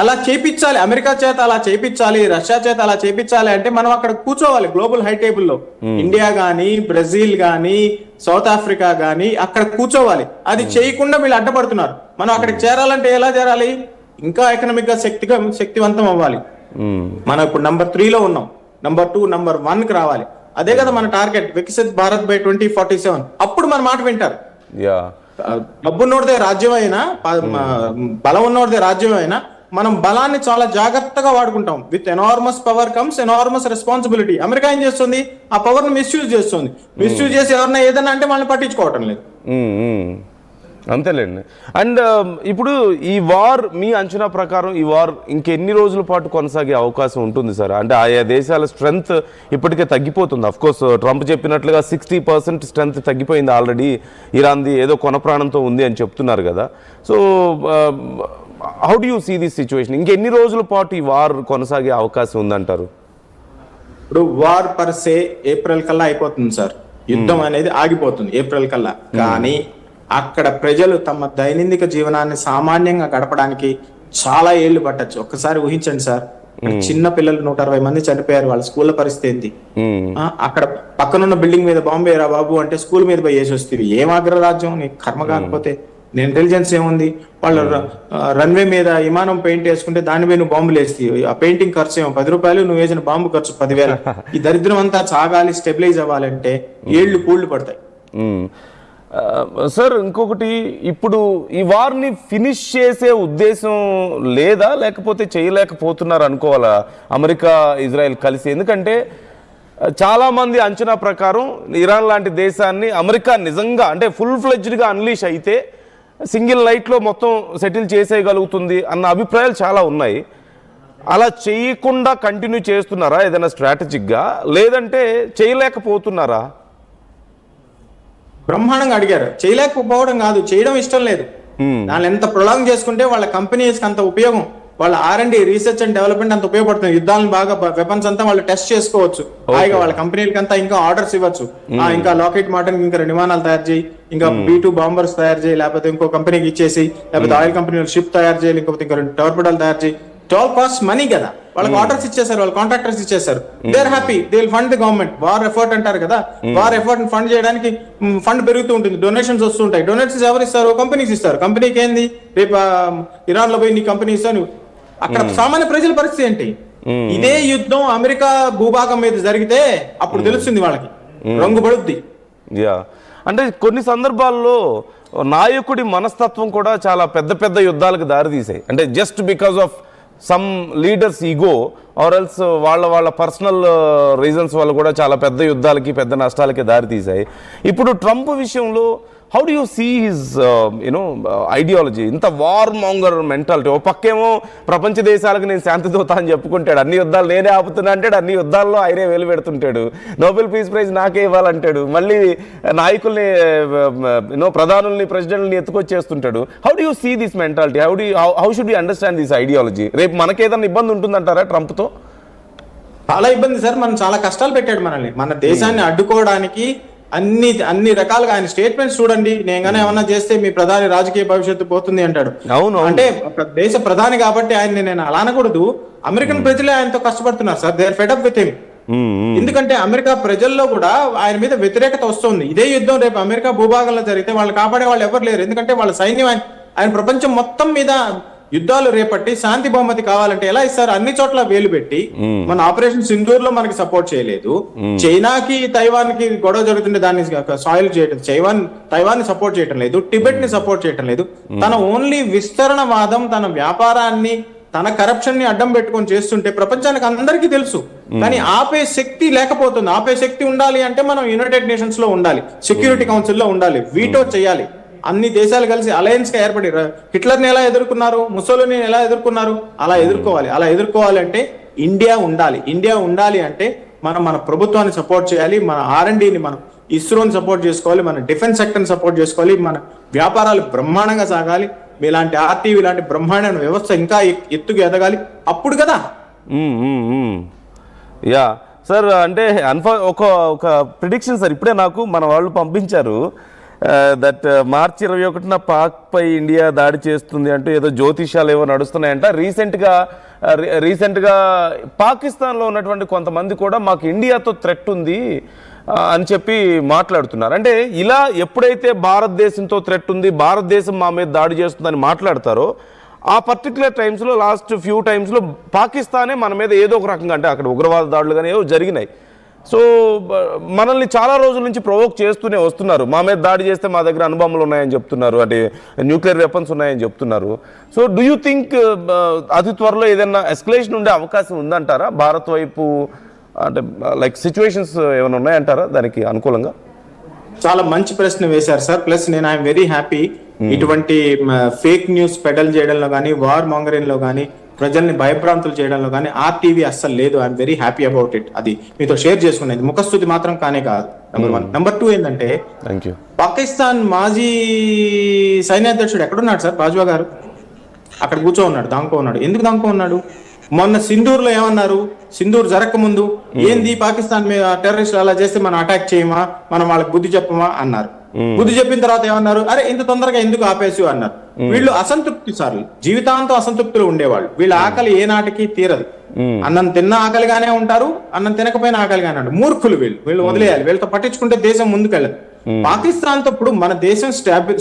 అలా చేపించాలి, అమెరికా చేత అలా చేపించాలి, రష్యా చేత అలా చేపించాలి అంటే మనం అక్కడ కూర్చోవాలి గ్లోబల్ హై టేబుల్ లో. ఇండియా గానీ, బ్రెజిల్ గానీ, సౌత్ ఆఫ్రికా గానీ అక్కడ కూర్చోవాలి. అది చేయకుండా వీళ్ళు అడ్డపడుతున్నారు. మనం అక్కడికి చేరాలంటే ఎలా చేరాలి? ఇంకా ఎకనామిక్ గా శక్తివంతం అవ్వాలి. మనం ఇప్పుడు నంబర్ 3 లో ఉన్నాం. నంబర్ 2, నంబర్ 1 కి రావాలి. అదే కదా మన టార్గెట్, వికసిత్ భారత్ బై 2047. అప్పుడు మన మాట వింటారు. డబ్బున్నోడిదే రాజ్యం అయినా, బలం ఉన్నోడిదే రాజ్యం అయినా మనం బలాన్ని చాలా జాగ్రత్తగా వాడుకుంటాం. With enormous power comes enormous responsibility. America ఏం చేస్తుంది? ఆ పవర్ ని మిస్యూజ్ చేస్తుంది. మిస్యూజ్ చేసి ఎవరన్నా ఏదన్నా అంటే వాళ్ళని పట్టించుకోవటం లేదు. అంతేలేండి. అండ్ ఇప్పుడు ఈ వార్, మీ అంచనా ప్రకారం ఈ వార్ ఇంకెన్ని రోజుల పాటు కొనసాగే అవకాశం ఉంటుంది సార్? అంటే ఆయా దేశాల స్ట్రెంగ్త్ ఇప్పటికే తగ్గిపోతుంది. అఫ్కోర్స్ ట్రంప్ చెప్పినట్లుగా 60% స్ట్రెంగ్త్ తగ్గిపోయింది ఆల్రెడీ. ఇరాన్ది ఏదో కొన ప్రాణంతో ఉంది అని చెప్తున్నారు కదా. So how do you see this situation? ఇంకెన్ని రోజుల పాటు ఈ వార్ కొనసాగే అవకాశం ఉందంటారు? ఇప్పుడు వార్ పర్ సే ఏప్రిల్ కల్లా అయిపోతుంది సార్. యుద్ధం అనేది ఆగిపోతుంది ఏప్రిల్ కల్లా. కానీ అక్కడ ప్రజలు తమ దైనందిక జీవనాన్ని సామాన్యంగా గడపడానికి చాలా ఏళ్లు పట్టచ్చు. ఒక్కసారి ఊహించండి సార్, చిన్న పిల్లలు 160 మంది చనిపోయారు. వాళ్ళ స్కూళ్ళ పరిస్థితి ఏంటి? అక్కడ పక్కనున్న బిల్డింగ్ మీద బాంబే రా బాబు అంటే స్కూల్ మీద పోయి వేసి వస్తుంది. ఏం అగ్రరాజ్యం నీ కర్మ కాకపోతే? నీ ఇంటెలిజెన్స్ ఏముంది? వాళ్ళు రన్వే మీద విమానం పెయింట్ వేసుకుంటే దాని మీద నువ్వు బాంబులు వేస్తాయి. ఆ పెయింటింగ్ ఖర్చు ఏమో 10 రూపాయలు, నువ్వు వేసిన బాంబు ఖర్చు 10,000. ఈ దరిద్రం అంతా సాగాలి, స్టెబిలైజ్ అవ్వాలంటే ఏళ్లు పూళ్లు పడతాయి. సార్ ఇంకొకటి, ఇప్పుడు ఈ వార్ని ఫినిష్ చేసే ఉద్దేశం లేదా, లేకపోతే చేయలేకపోతున్నారు అనుకోవాలా అమెరికా, ఇజ్రాయెల్ కలిసి? ఎందుకంటే చాలామంది అంచనా ప్రకారం ఇరాన్ లాంటి దేశాన్ని అమెరికా నిజంగా అంటే ఫుల్ ఫ్లెడ్జ్డ్గా అన్లీష్ అయితే సింగిల్ నైట్లో మొత్తం సెటిల్ చేసేయగలుగుతుంది అన్న అభిప్రాయాలు చాలా ఉన్నాయి. అలా చేయకుండా కంటిన్యూ చేస్తున్నారా ఏదైనా స్ట్రాటజిక్గా, లేదంటే చేయలేకపోతున్నారా? బ్రహ్మాండంగా అడిగారు. చేయలేకపోవడం కాదు, చేయడం ఇష్టం లేదు. దాన్ని ఎంత ప్రొలాంగ్ చేసుకుంటే వాళ్ళ కంపెనీస్ అంత ఉపయోగం. వాళ్ళ R&D, రీసెర్చ్ అండ్ డెవలప్మెంట్ అంత ఉపయోగపడుతుంది. యుద్ధాలను బాగా, వెపన్స్ అంతా వాళ్ళు టెస్ట్ చేసుకోవచ్చు. హాయిగా వాళ్ళ కంపెనీలకి అంతా ఇంకా ఆర్డర్స్ ఇవ్వచ్చు. ఇంకా లాకెట్ మార్టిన్ ఇంకా 2 విమానాలు తయారు చేయి, ఇంకా B2 బాంబర్స్ తయారు చేయి, లేకపోతే ఇంకో కంపెనీకి ఇచ్చేసి, లేకపోతే ఆయిల్ కంపెనీలు షిప్ తయారు చేయాలి, ఇంకొకటి ఇంకా 2 టవర్పిడాలు తయారు చేయి. ఆల్ కాస్ట్ మనీ కదా, వాళ్ళకి ఆర్డర్స్ ఇచ్చేసారు, వాళ్ళు కాంట్రాక్టర్స్ ఇచ్చేసారు, they are happy, they will fund the government. War effort అంటారు కదా, వార్ ఎఫర్ట్ ఫండ్ చేయడానికి ఫండ్ పెరుగుతూ ఉంటుంది, డొనేషన్స్ వస్తుంటాయి. డొనేషన్స్ ఎవరు ఇస్తారు? కంపెనీస్ ఇస్తారు. కంపెనీకి ఏంది, రేపు ఇరాన్ లో పోయి నీ కంపెనీ ఇస్తాను, అక్కడ సామాన్య ప్రజల పరిస్థితి ఏంటి? ఇదే యుద్ధం అమెరికా భూభాగం మీద జరిగితే అప్పుడు తెలుస్తుంది వాళ్ళకి, రంగు పడుద్ది. యా, అంటే కొన్ని సందర్భాల్లో నాయకుడి మనస్తత్వం కూడా చాలా పెద్ద పెద్ద యుద్ధాలకు దారితీసాయి. అంటే just because of some leaders ego or else వాళ్ళ పర్సనల్ రీజన్స్ వల్ల కూడా చాలా పెద్ద యుద్ధాలకి పెద్ద నష్టాలకి దారితీసాయి. ఇప్పుడు ట్రంప్ విషయంలో how do you see his ideology? ఇంత వార్ మాంగర్ మెంటాలిటీ. ఓ పక్కేమో ప్రపంచ దేశాలకు నేను శాంతిదూత అని చెప్పుకుంటాడు, అన్ని యుద్ధాలు నేనే ఆపుతున్నా అంటాడు, అన్ని యుద్ధాల్లో ఆయనే వేలు పెడుతుంటాడు, నోబెల్ పీస్ ప్రైజ్ నాకే ఇవ్వాలంటాడు, మళ్ళీ నాయకుల్ని ప్రధానుల్ని ప్రెసిడెంట్ని ఎత్తుకొచ్చేస్తుంటాడు. How do you see this mentality? How should you understand this ideology? రేపు మనకేదన్నా ఇబ్బంది ఉంటుందంటారా ట్రంప్తో? చాలా ఇబ్బంది సార్, మనం చాలా కష్టాలు పెట్టాడు మనల్ని, మన దేశాన్ని అడ్డుకోవడానికి అన్ని రకాలుగా. ఆయన స్టేట్మెంట్స్ చూడండి, నేను కానీ ఏమన్నా చేస్తే మీ ప్రధాని రాజకీయ భవిష్యత్తు పోతుంది అంటాడు. అవును, అంటే దేశ ప్రధాని కాబట్టి ఆయన నేను అలా అనకూడదు. అమెరికన్ ప్రజలే ఆయనతో కష్టపడుతున్నారు sir, they are fed up with him. ఎందుకంటే అమెరికా ప్రజల్లో కూడా ఆయన మీద వ్యతిరేకత వస్తుంది. ఇదే యుద్ధం రేపు అమెరికా భూభాగంలో జరిగితే వాళ్ళు కాపాడే వాళ్ళు ఎవరు లేరు. ఎందుకంటే వాళ్ళ సైన్యం ఆయన ప్రపంచం మొత్తం మీద యుద్ధాలు రేపట్టి శాంతి బహుమతి కావాలంటే ఎలా ఇస్తారు? అన్ని చోట్ల వేలు పెట్టి, మన ఆపరేషన్ సింధూర్ లో మనకి సపోర్ట్ చేయలేదు, చైనాకి తైవాన్ కి గొడవ జరుగుతుంటే దాన్ని సాయిల్ చేయడం, తైవాన్ ని సపోర్ట్ చేయడం లేదు, టిబెట్ ని సపోర్ట్ చేయడం లేదు. తన ఓన్లీ విస్తరణవాదం, తన వ్యాపారాన్ని, తన కరప్షన్ ని అడ్డం పెట్టుకొని చేస్తుంటే ప్రపంచానికి అందరికీ తెలుసు. కానీ ఆపే శక్తి లేకపోతుంది. ఆపే శక్తి ఉండాలి అంటే మనం యునైటెడ్ నేషన్స్ లో ఉండాలి, సెక్యూరిటీ కౌన్సిల్ లో ఉండాలి, వీటో చేయాలి. అన్ని దేశాలు కలిసి అలయన్స్ గా ఏర్పడి హిట్లర్ని ఎలా ఎదుర్కొన్నారు, ముసోలిని ఎలా ఎదుర్కొన్నారు, అలా ఎదుర్కోవాలి. అలా ఎదుర్కోవాలంటే ఇండియా ఉండాలి. ఇండియా ఉండాలి అంటే మన ప్రభుత్వాన్ని సపోర్ట్ చేయాలి, మన R&Dని, మనం ఇస్రోని సపోర్ట్ చేసుకోవాలి, మన డిఫెన్స్ సెక్టర్ని సపోర్ట్ చేసుకోవాలి, మన వ్యాపారాలు బ్రహ్మాండంగా సాగాలి, మీలాంటి RTV లాంటి బ్రహ్మాండమైన వ్యవస్థ ఇంకా ఎత్తుకు ఎదగాలి. అప్పుడు కదా. యా సార్, అంటే ఒక ప్రిడిక్షన్ సార్ ఇప్పుడే నాకు మన వాళ్ళు పంపించారు, దట్ మార్చి 21న పాక్పై ఇండియా దాడి చేస్తుంది అంటూ ఏదో జ్యోతిష్యాలు ఏవో నడుస్తున్నాయంట. రీసెంట్గా పాకిస్తాన్లో ఉన్నటువంటి కొంతమంది కూడా మాకు ఇండియాతో థ్రెట్ ఉంది అని చెప్పి మాట్లాడుతున్నారు. అంటే ఇలా ఎప్పుడైతే భారతదేశంతో థ్రెట్ ఉంది, భారతదేశం మా మీద దాడి చేస్తుందని మాట్లాడతారో ఆ పర్టికులర్ టైమ్స్లో, లాస్ట్ ఫ్యూ టైమ్స్లో పాకిస్తానే మన మీద ఏదో ఒక రకంగా, అంటే అక్కడ ఉగ్రవాద దాడులు కానీ ఏవో జరిగినాయి. సో మనల్ని చాలా రోజుల నుంచి ప్రొవోక్ చేస్తూనే వస్తున్నారు. మా మీద దాడి చేస్తే మా దగ్గర అణుబాంబులు ఉన్నాయని చెప్తున్నారు, అంటే న్యూక్లియర్ వెపన్స్ ఉన్నాయని చెప్తున్నారు. సో డూ యూ థింక్ అతి త్వరలో ఏదైనా ఎస్కలేషన్ ఉండే అవకాశం ఉందంటారా భారత్ వైపు? అంటే లైక్ సిచ్యువేషన్స్ ఏమైనా ఉన్నాయంటారా దానికి అనుకూలంగా? చాలా మంచి ప్రశ్న వేశారు సార్. ప్లస్ నేను ఐఎమ్ వెరీ హ్యాపీ, ఇటువంటి ఫేక్ న్యూస్ పెడల్ చేయడంలో కానీ, వార్ మాంగరింగ్ లో కానీ, ప్రజల్ని భయభ్రాంతులు చేయడంలో కానీ RTV అస్సలు లేదు. I'm very happy about it. అది మీతో షేర్ చేసుకునేది ముఖస్థుతి మాత్రం కానే కాదు. నెంబర్ 1. నెంబర్ 2 ఏంటంటే, పాకిస్తాన్ మాజీ సైన్యాధ్యక్షుడు ఎక్కడున్నాడు సార్? బాజ్వా గారు అక్కడ కూర్చో ఉన్నాడు, దాంకో ఉన్నాడు. ఎందుకు దాంకో ఉన్నాడు? మొన్న సింధూర్ లో ఏమన్నారు? సింధూర్ జరగక ముందు ఏంది పాకిస్తాన్ మీద టెర్రరిస్టులు అలా చేస్తే మనం అటాక్ చేయమా, మనం వాళ్ళకి బుద్ధి చెప్పమా అన్నారు. బుద్ధి చెప్పిన తర్వాత ఏమన్నారు? అరే ఇంత తొందరగా ఎందుకు ఆపేసి అన్నారు. వీళ్ళు అసంతృప్తి సార్లు, జీవితాంతం అసంతృప్తులు ఉండేవాళ్ళు. వీళ్ళ ఆకలి ఏ నాటికి తీరదు. అన్నం తిన్న ఆకలిగానే ఉంటారు, అన్నం తినకపోయినా ఆకలిగానే ఉంటారు. మూర్ఖులు వీళ్ళు వదిలేయాలి. వీళ్ళతో పట్టించుకుంటే దేశం ముందుకెళ్ళదు. పాకిస్తాన్ తో ఇప్పుడు మన దేశం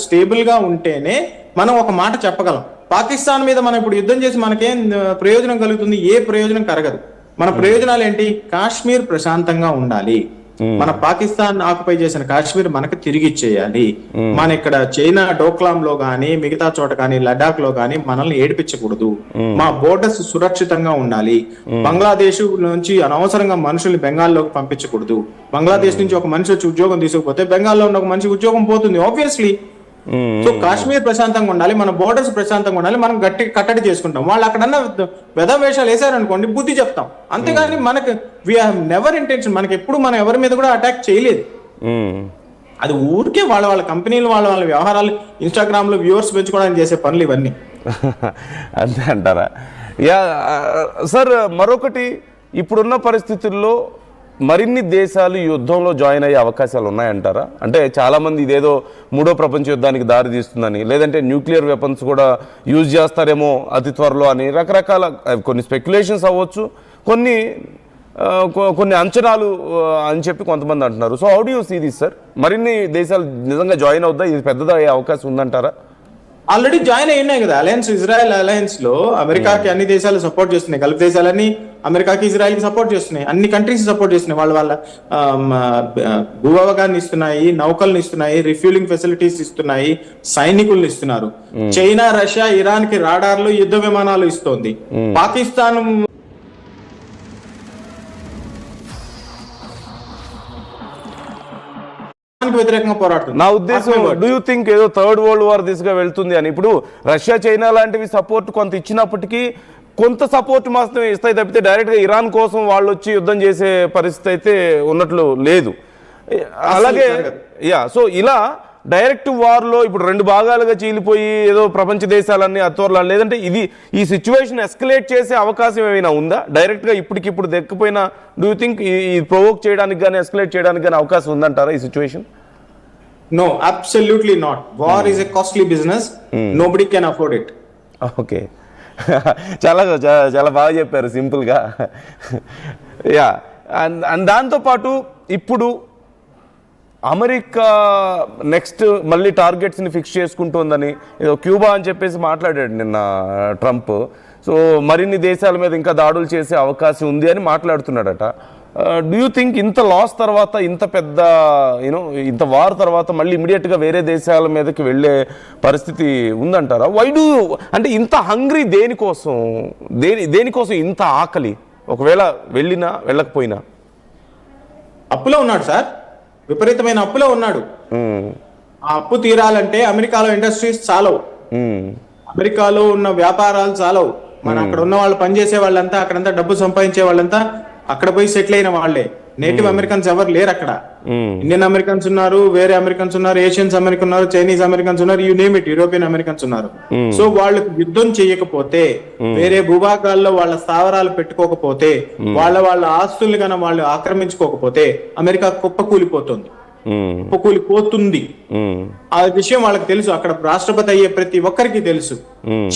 స్టేబుల్ గా ఉంటేనే మనం ఒక మాట చెప్పగలం. పాకిస్తాన్ మీద మనం ఇప్పుడు యుద్ధం చేసి మనకేం ప్రయోజనం కలుగుతుంది? ఏ ప్రయోజనం కలగదు. మన ప్రయోజనాలు ఏంటి? కాశ్మీర్ ప్రశాంతంగా ఉండాలి, మన పాకిస్తాన్ ఆక్యుపై చేసిన కాశ్మీర్ మనకు తిరిగి ఇచ్చేయాలి, మన ఇక్కడ చైనా డోక్లాం లో గానీ, మిగతా చోట కానీ, లడాక్ లో గానీ మనల్ని ఏడిపించకూడదు, మా బోర్డర్స్ సురక్షితంగా ఉండాలి, బంగ్లాదేశ్ నుంచి అనవసరంగా మనుషుల్ని బెంగాల్లోకి పంపించకూడదు, బంగ్లాదేశ్ నుంచి ఒక మనిషి వచ్చి ఉద్యోగం తీసుకుపోతే బెంగాల్లో ఉన్న ఒక మనిషి ఉద్యోగం పోతుంది ఆబ్వియస్లీ. సో కాశ్మీర్ ప్రశాంతంగా ఉండాలి, మన బోర్డర్స్ ప్రశాంతంగా ఉండాలి, మనం గట్టి కట్టడి చేసుకుంటాం. వాళ్ళు అక్కడన్నా వేషాలు వేసారనుకోండి, బుద్ధి చెప్తాం. అంతేగాని మనకు వి హావ్ నెవర్ ఇంటెన్షన్, మనకి ఎప్పుడు మనం ఎవరి మీద కూడా అటాక్ చేయలేదు. అది ఊరికే వాళ్ళ కంపెనీలు వాళ్ళ వ్యవహారాలు, ఇన్స్టాగ్రామ్ లో వ్యూవర్స్ పెంచుకోవడానికి చేసే పనులు ఇవన్నీ. అంతే అంటారా? యా సార్, మరొకటి, ఇప్పుడున్న పరిస్థితుల్లో మరిన్ని దేశాలు యుద్ధంలో జాయిన్ అయ్యే అవకాశాలు ఉన్నాయంటారా? అంటే చాలామంది ఇదేదో మూడో ప్రపంచ యుద్ధానికి దారి తీస్తుందని, లేదంటే న్యూక్లియర్ వెపన్స్ కూడా యూజ్ చేస్తారేమో అతి త్వరలో అని రకరకాల కొన్ని స్పెక్యులేషన్స్ అవ్వచ్చు, కొన్ని అంచనాలు అని చెప్పి కొంతమంది అంటున్నారు. So how do you see this sir? మరిన్ని దేశాలు నిజంగా జాయిన్ అవుద్దా? ఇది పెద్దదా అయ్యే అవకాశం ఉందంటారా? ఆల్రెడీ జాయిన్ అయి ఉన్నాయి కదా అలయన్స్, ఇజ్రాయెల్ అలయన్స్ లో. అమెరికాకి అన్ని దేశాలు సపోర్ట్ చేస్తున్నాయి, గల్ఫ్ దేశాలన్నీ అమెరికాకి ఇజ్రాయెల్కి సపోర్ట్ చేస్తున్నాయి, అన్ని కంట్రీస్ సపోర్ట్ చేస్తున్నాయి. వాళ్ళ భూభాగాన్ని ఇస్తున్నాయి, నౌకల్ని ఇస్తున్నాయి, రిఫ్యూలింగ్ ఫెసిలిటీస్ ఇస్తున్నాయి, సైనికుల్ని ఇస్తున్నారు. చైనా, రష్యా ఇరాన్ కి రాడార్లు, యుద్ధ విమానాలు ఇస్తోంది. పాకిస్తాన్ వ్యతిరేకంగా పోరాడుతుంది. నా ఉద్దేశం, డూ యూ థింక్ ఏదో థర్డ్ వరల్డ్ వార్ దిశగా వెళ్తుంది అని? ఇప్పుడు రష్యా, చైనా లాంటివి సపోర్ట్ కొంత ఇచ్చినప్పటికీ కొంత సపోర్ట్ మాత్రమే ఇస్తాయి తప్పితే డైరెక్ట్గా ఇరాన్ కోసం వాళ్ళు వచ్చి యుద్ధం చేసే పరిస్థితి అయితే ఉన్నట్లు లేదు. అలాగే సో ఇలా డైరెక్ట్ వార్లో ఇప్పుడు రెండు భాగాలుగా చీలిపోయి ఏదో ప్రపంచ దేశాలన్నీ అత్వరలా, లేదంటే ఈ సిచ్యువేషన్ ఎస్కలేట్ చేసే అవకాశం ఏమైనా ఉందా? డైరెక్ట్గా ఇప్పటికిప్పుడు దక్కిపోయినా డూ యూ థింక్ ఈ ప్రొవోక్ చేయడానికి కానీ ఎస్కలేట్ చేయడానికి కానీ అవకాశం ఉందంటారా ఈ situation? No, absolutely not. War is a costly business. Nobody can afford it. Okay, చాలా బాగా చెప్పారు సింపుల్గా. అండ్ దాంతోపాటు ఇప్పుడు అమెరికా నెక్స్ట్ మళ్ళీ టార్గెట్స్ని ఫిక్స్ చేసుకుంటుందని ఏదో క్యూబా అని చెప్పేసి మాట్లాడాడు నిన్న ట్రంప్. సో మరిన్ని దేశాల మీద ఇంకా దాడులు చేసే అవకాశం ఉంది అని మాట్లాడుతున్నాడట. డూ యూ థింక్ ఇంత లాస్ తర్వాత, ఇంత పెద్ద ఇంత వార్ తర్వాత మళ్ళీ ఇమీడియట్గా వేరే దేశాల మీదకి వెళ్ళే పరిస్థితి ఉందంటారా? అంటే ఇంత హంగ్రీ దేనికోసం ఇంత ఆకలి? ఒకవేళ వెళ్ళినా వెళ్ళకపోయినా అప్పులో ఉన్నాడు సార్, విపరీతమైన అప్పులో ఉన్నాడు. ఆ అప్పు తీరాలంటే అమెరికాలో ఇండస్ట్రీస్ చాలవు, అమెరికాలో ఉన్న వ్యాపారాలు చాలవు. అక్కడ ఉన్న వాళ్ళు పనిచేసే వాళ్ళంతా, అక్కడంతా డబ్బు సంపాదించే వాళ్ళంతా అక్కడ పోయి సెటిల్ అయిన వాళ్ళే. నేటివ్ అమెరికన్స్ ఎవరు లేరు అక్కడ. ఇండియన్ అమెరికన్స్ ఉన్నారు, వేరే అమెరికన్స్ ఉన్నారు, ఏషియన్స్ అమెరికన్ ఉన్నారు, చైనీస్ అమెరికన్స్ ఉన్నారు, you name it, European Americans ఉన్నారు. సో వాళ్ళకు యుద్ధం చేయకపోతే, వేరే భూభాగాల్లో వాళ్ళ స్థావరాలు పెట్టుకోకపోతే, వాళ్ళ ఆస్తుల్ని కన్నా వాళ్ళు ఆక్రమించుకోకపోతే అమెరికా కుప్పకూలిపోతుంది. ఆ విషయం వాళ్ళకి తెలుసు. అక్కడ రాష్ట్రపతి అయ్యే ప్రతి ఒక్కరికి తెలుసు.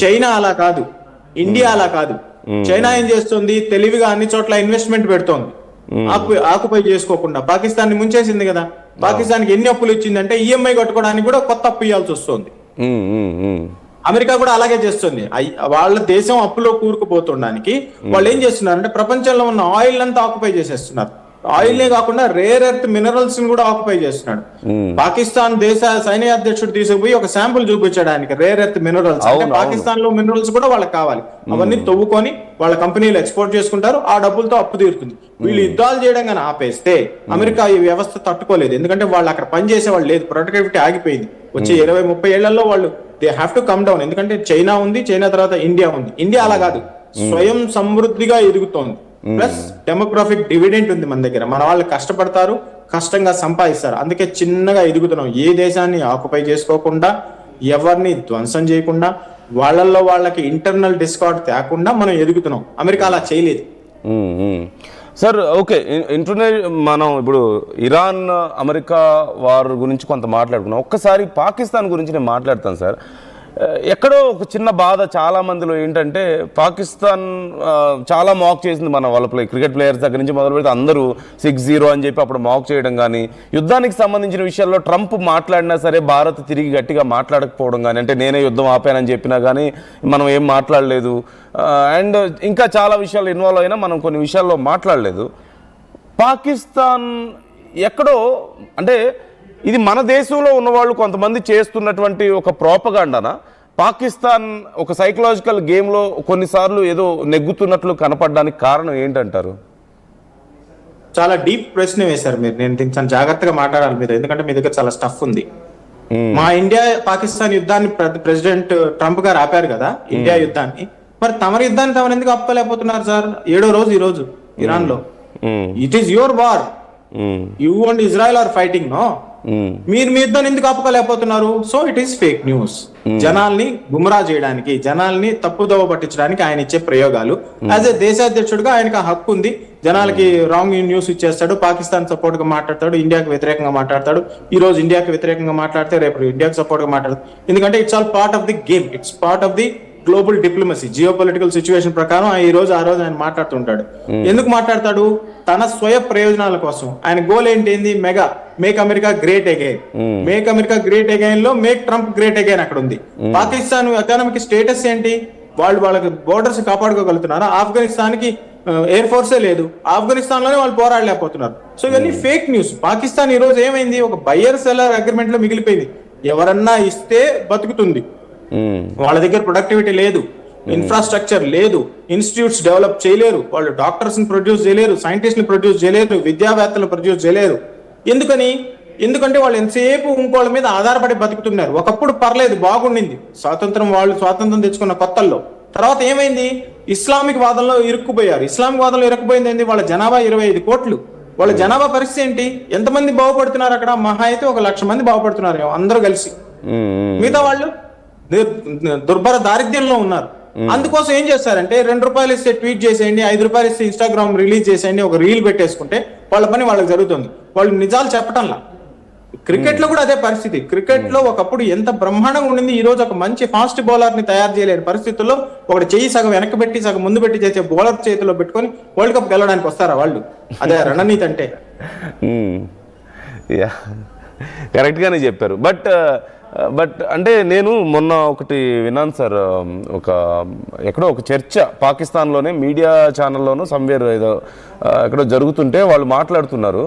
చైనా అలా కాదు, ఇండియా అలా కాదు. చైనా ఏం చేస్తుంది? తెలివిగా అన్ని చోట్ల ఇన్వెస్ట్మెంట్ పెడుతోంది, ఆకుపై చేసుకోకుండా. పాకిస్తాన్ ని ముంచేసింది కదా. పాకిస్తాన్ కి ఎన్ని అప్పులు ఇచ్చిందంటే ఈఎంఐ కట్టుకోవడానికి కూడా కొత్త అప్పు ఇవ్వాల్సి వస్తుంది. అమెరికా కూడా అలాగే చేస్తుంది. వాళ్ళ దేశం అప్పులో కూరుకుపోతుండడానికి వాళ్ళు ఏం చేస్తున్నారంటే ప్రపంచంలో ఉన్న ఆయిల్ అంతా ఆక్యుపై చేసేస్తున్నారు. ఆయిల్నే కాకుండా రేర్ ఎర్త్ మినరల్స్ ని కూడా ఆక్యుపై చేస్తున్నాడు. పాకిస్తాన్ దేశ సైన్యాధ్యక్షుడు తీసుకుపోయి ఒక శాంపుల్ చూపించడానికి రేర్ ఎర్త్ మినరల్స్, పాకిస్తాన్ లో మినరల్స్ కూడా వాళ్ళకి కావాలి. అవన్నీ తవ్వుకొని వాళ్ళ కంపెనీలు ఎక్స్పోర్ట్ చేసుకుంటారు, ఆ డబ్బులతో అప్పు తీరుతుంది. వీళ్ళు యుద్ధాలు చేయడం కానీ ఆపేస్తే అమెరికా ఈ వ్యవస్థ తట్టుకోలేదు. ఎందుకంటే వాళ్ళు అక్కడ పనిచేసే వాళ్ళు లేదు, ప్రొడక్టివిటీ ఆగిపోయింది. వచ్చే 20-30 ఏళ్లలో వాళ్ళు they have to come down. ఎందుకంటే చైనా ఉంది, చైనా తర్వాత ఇండియా ఉంది. ఇండియా అలా కాదు, స్వయం సమృద్ధిగా ఎదుగుతోంది. ప్లస్ డెమోగ్రాఫిక్ డివిడెంట్ ఉంది మన దగ్గర. మన వాళ్ళు కష్టపడతారు, కష్టంగా సంపాదిస్తారు. అందుకే చిన్నగా ఎదుగుతున్నాం. ఏ దేశాన్ని ఆక్యుపై చేసుకోకుండా, ఎవరిని ధ్వంసం చేయకుండా, వాళ్ళల్లో వాళ్ళకి ఇంటర్నల్ డిస్కార్డ్ తేకుండా మనం ఎదుగుతున్నాం. అమెరికా అలా చేయలేదు. సార్ ఓకే, మనం ఇప్పుడు ఇరాన్ అమెరికా వార్ గురించి కొంత మాట్లాడుకున్నాం. ఒక్కసారి పాకిస్తాన్ గురించి నేను మాట్లాడతాను సార్. ఎక్కడో ఒక చిన్న బాధ చాలా మందిలో ఏంటంటే, పాకిస్తాన్ చాలా మాక్ చేసింది వాళ్ళ క్రికెట్ ప్లేయర్స్ దగ్గర నుంచి మొదలు పెడితే అందరూ 6-0 అని చెప్పి అప్పుడు మాక్ చేయడం కానీ, యుద్ధానికి సంబంధించిన విషయాల్లో ట్రంప్ మాట్లాడినా సరే భారత్ తిరిగి గట్టిగా మాట్లాడకపోవడం కానీ, అంటే నేనే యుద్ధం ఆపానని చెప్పినా కానీ మనం ఏం మాట్లాడలేదు. అండ్ ఇంకా చాలా విషయాలు ఇన్వాల్వ్ అయినా మనం కొన్ని విషయాల్లో మాట్లాడలేదు. పాకిస్తాన్ ఎక్కడో అంటే ఇది మన దేశంలో ఉన్నవాళ్ళు కొంతమంది చేస్తున్నటువంటి ఒక ప్రోపగాండానా? పాకిస్తాన్ ఒక సైకలాజికల్ గేమ్లో కొన్నిసార్లు ఏదో నెగ్గుతున్నట్లు కనపడడానికి కారణం ఏంటంటారు? చాలా డీప్ ప్రశ్న వేశారు మీరు. నేను దీన్ని జాగ్రత్తగా మాట్లాడాలి మీరు, ఎందుకంటే మీ దగ్గర చాలా స్టఫ్ ఉంది. మా ఇండియా పాకిస్తాన్ యుద్ధాన్ని ప్రెసిడెంట్ ట్రంప్ గారు ఆపారు కదా, ఇండియా యుద్ధాన్ని. మరి తమరి యుద్ధాన్ని తమరు ఎందుకు ఆపుకోలేకపోతున్నారు సార్? 7వ రోజు ఈ రోజు ఇరాన్ లో. It is your war, you and Israel are fighting. No, మీరు మీ యుద్ధాన్ని ఎందుకు ఆపుకోలేకపోతున్నారు? So it is fake news. జనాల్ని గుమ్రా చేయడానికి, జనాల్ని తప్పుదోవ పట్టించడానికి ఆయన ఇచ్చే ప్రయోగాలు. యాజ్ ఏ దేశాధ్యక్షుడిగా ఆయనకు ఆ హక్కు ఉంది. జనాలకి రాంగ్ న్యూస్ ఇచ్చేస్తాడు, పాకిస్తాన్ సపోర్ట్ గా మాట్లాడతాడు, ఇండియాకి వ్యతిరేకంగా మాట్లాడతాడు. ఈ రోజు ఇండియాకి వ్యతిరేకంగా మాట్లాడితే రేపు ఇండియాకి సపోర్ట్ గా మాట్లాడతాడు. ఎందుకంటే it's all part of the game, it's part of the global diplomacy. Geo political situation ప్రకారం ఆ రోజు ఆయన మాట్లాడుతుంటాడు. ఎందుకు మాట్లాడతాడు? తన స్వయ ప్రయోజనాల కోసం. ఆయన గోల్ ఏంటి? Make America great again. Make America great again లో మేక్ ట్రంప్ గ్రేట్ అగైన్ అక్కడ ఉంది. పాకిస్తాన్ ఎకానమిక్ స్టేటస్ ఏంటి? వాళ్ళకి బోర్డర్స్ కాపాడుకోగలుగుతున్నారు. ఆఫ్ఘనిస్తాన్ కి ఎయిర్ ఫోర్సే లేదు, ఆఫ్ఘనిస్తాన్ లోనే వాళ్ళు పోరాడలేకపోతున్నారు. సో ఇవన్నీ ఫేక్ న్యూస్. పాకిస్తాన్ ఈ రోజు ఏమైంది? ఒక బయ్యర్ సెల్లర్ అగ్రిమెంట్ లో మిగిలిపోయింది. ఎవరన్నా ఇస్తే బతుకుతుంది. వాళ్ళ దగ్గర ప్రొడక్టివిటీ లేదు, ఇన్ఫ్రాస్ట్రక్చర్ లేదు, ఇన్స్టిట్యూట్స్ డెవలప్ చేయలేరు, వాళ్ళు డాక్టర్స్ ని ప్రొడ్యూస్ చేయలేరు, సైంటిస్ట్ ని ప్రొడ్యూస్ చేయలేరు, విద్యావేత్తలు ప్రొడ్యూస్ చేయలేరు. ఎందుకంటే వాళ్ళు ఎంతసేపు ఇంకోళ్ళ మీద ఆధారపడి బతుకుతున్నారు. ఒకప్పుడు పర్లేదు, బాగుండింది వాళ్ళు స్వాతంత్రం తెచ్చుకున్న కొత్తల్లో. తర్వాత ఏమైంది? ఇస్లామిక్ వాదంలో ఇరుక్కుపోయారు. ఇస్లామిక్ వాదంలో ఇరుక్కుపోయింది ఏంటి? వాళ్ళ జనాభా 25 కోట్లు. వాళ్ళ జనాభా పరిస్థితి ఏంటి? ఎంతమంది బాగుపడుతున్నారు అక్కడ? మహా అయితే 1,00,000 మంది బాగుపడుతున్నారు అందరూ కలిసి. మిగతా వాళ్ళు దుర్భర దారిద్ర్యంలో ఉన్నారు. అందుకోసం ఏం చేస్తారంటే, ₹2 ఇస్తే ట్వీట్ చేసేయండి, ₹5 ఇస్తే ఇన్స్టాగ్రామ్ రిలీజ్ చేసేయండి, ఒక రీల్ పెట్టేసుకుంటే వాళ్ళ పని వాళ్ళకి జరుగుతుంది. వాళ్ళు నిజాలు చెప్పటంలా. క్రికెట్ లో కూడా అదే పరిస్థితి. క్రికెట్ లో ఒకప్పుడు ఎంత బ్రహ్మాండంగా ఉండింది, ఈ రోజు ఒక మంచి ఫాస్ట్ బౌలర్ ని తయారు చేయలేని పరిస్థితుల్లో ఒకటి చెయ్యి సగం వెనక్కి పెట్టి సగం ముందు పెట్టి చేసే బౌలర్ చేతిలో పెట్టుకొని వరల్డ్ కప్ గెలవడానికి వస్తారా వాళ్ళు? అదే రణనీతి అంటే. కరెక్ట్ గానే చెప్పారు. బట్ అంటే నేను మొన్న ఒకటి విన్నాను సార్, ఎక్కడో ఒక చర్చ పాకిస్తాన్లోనే మీడియా ఛానల్లోనూ సమ్వేర్ ఏదో ఎక్కడో జరుగుతుంటే వాళ్ళు మాట్లాడుతున్నారు,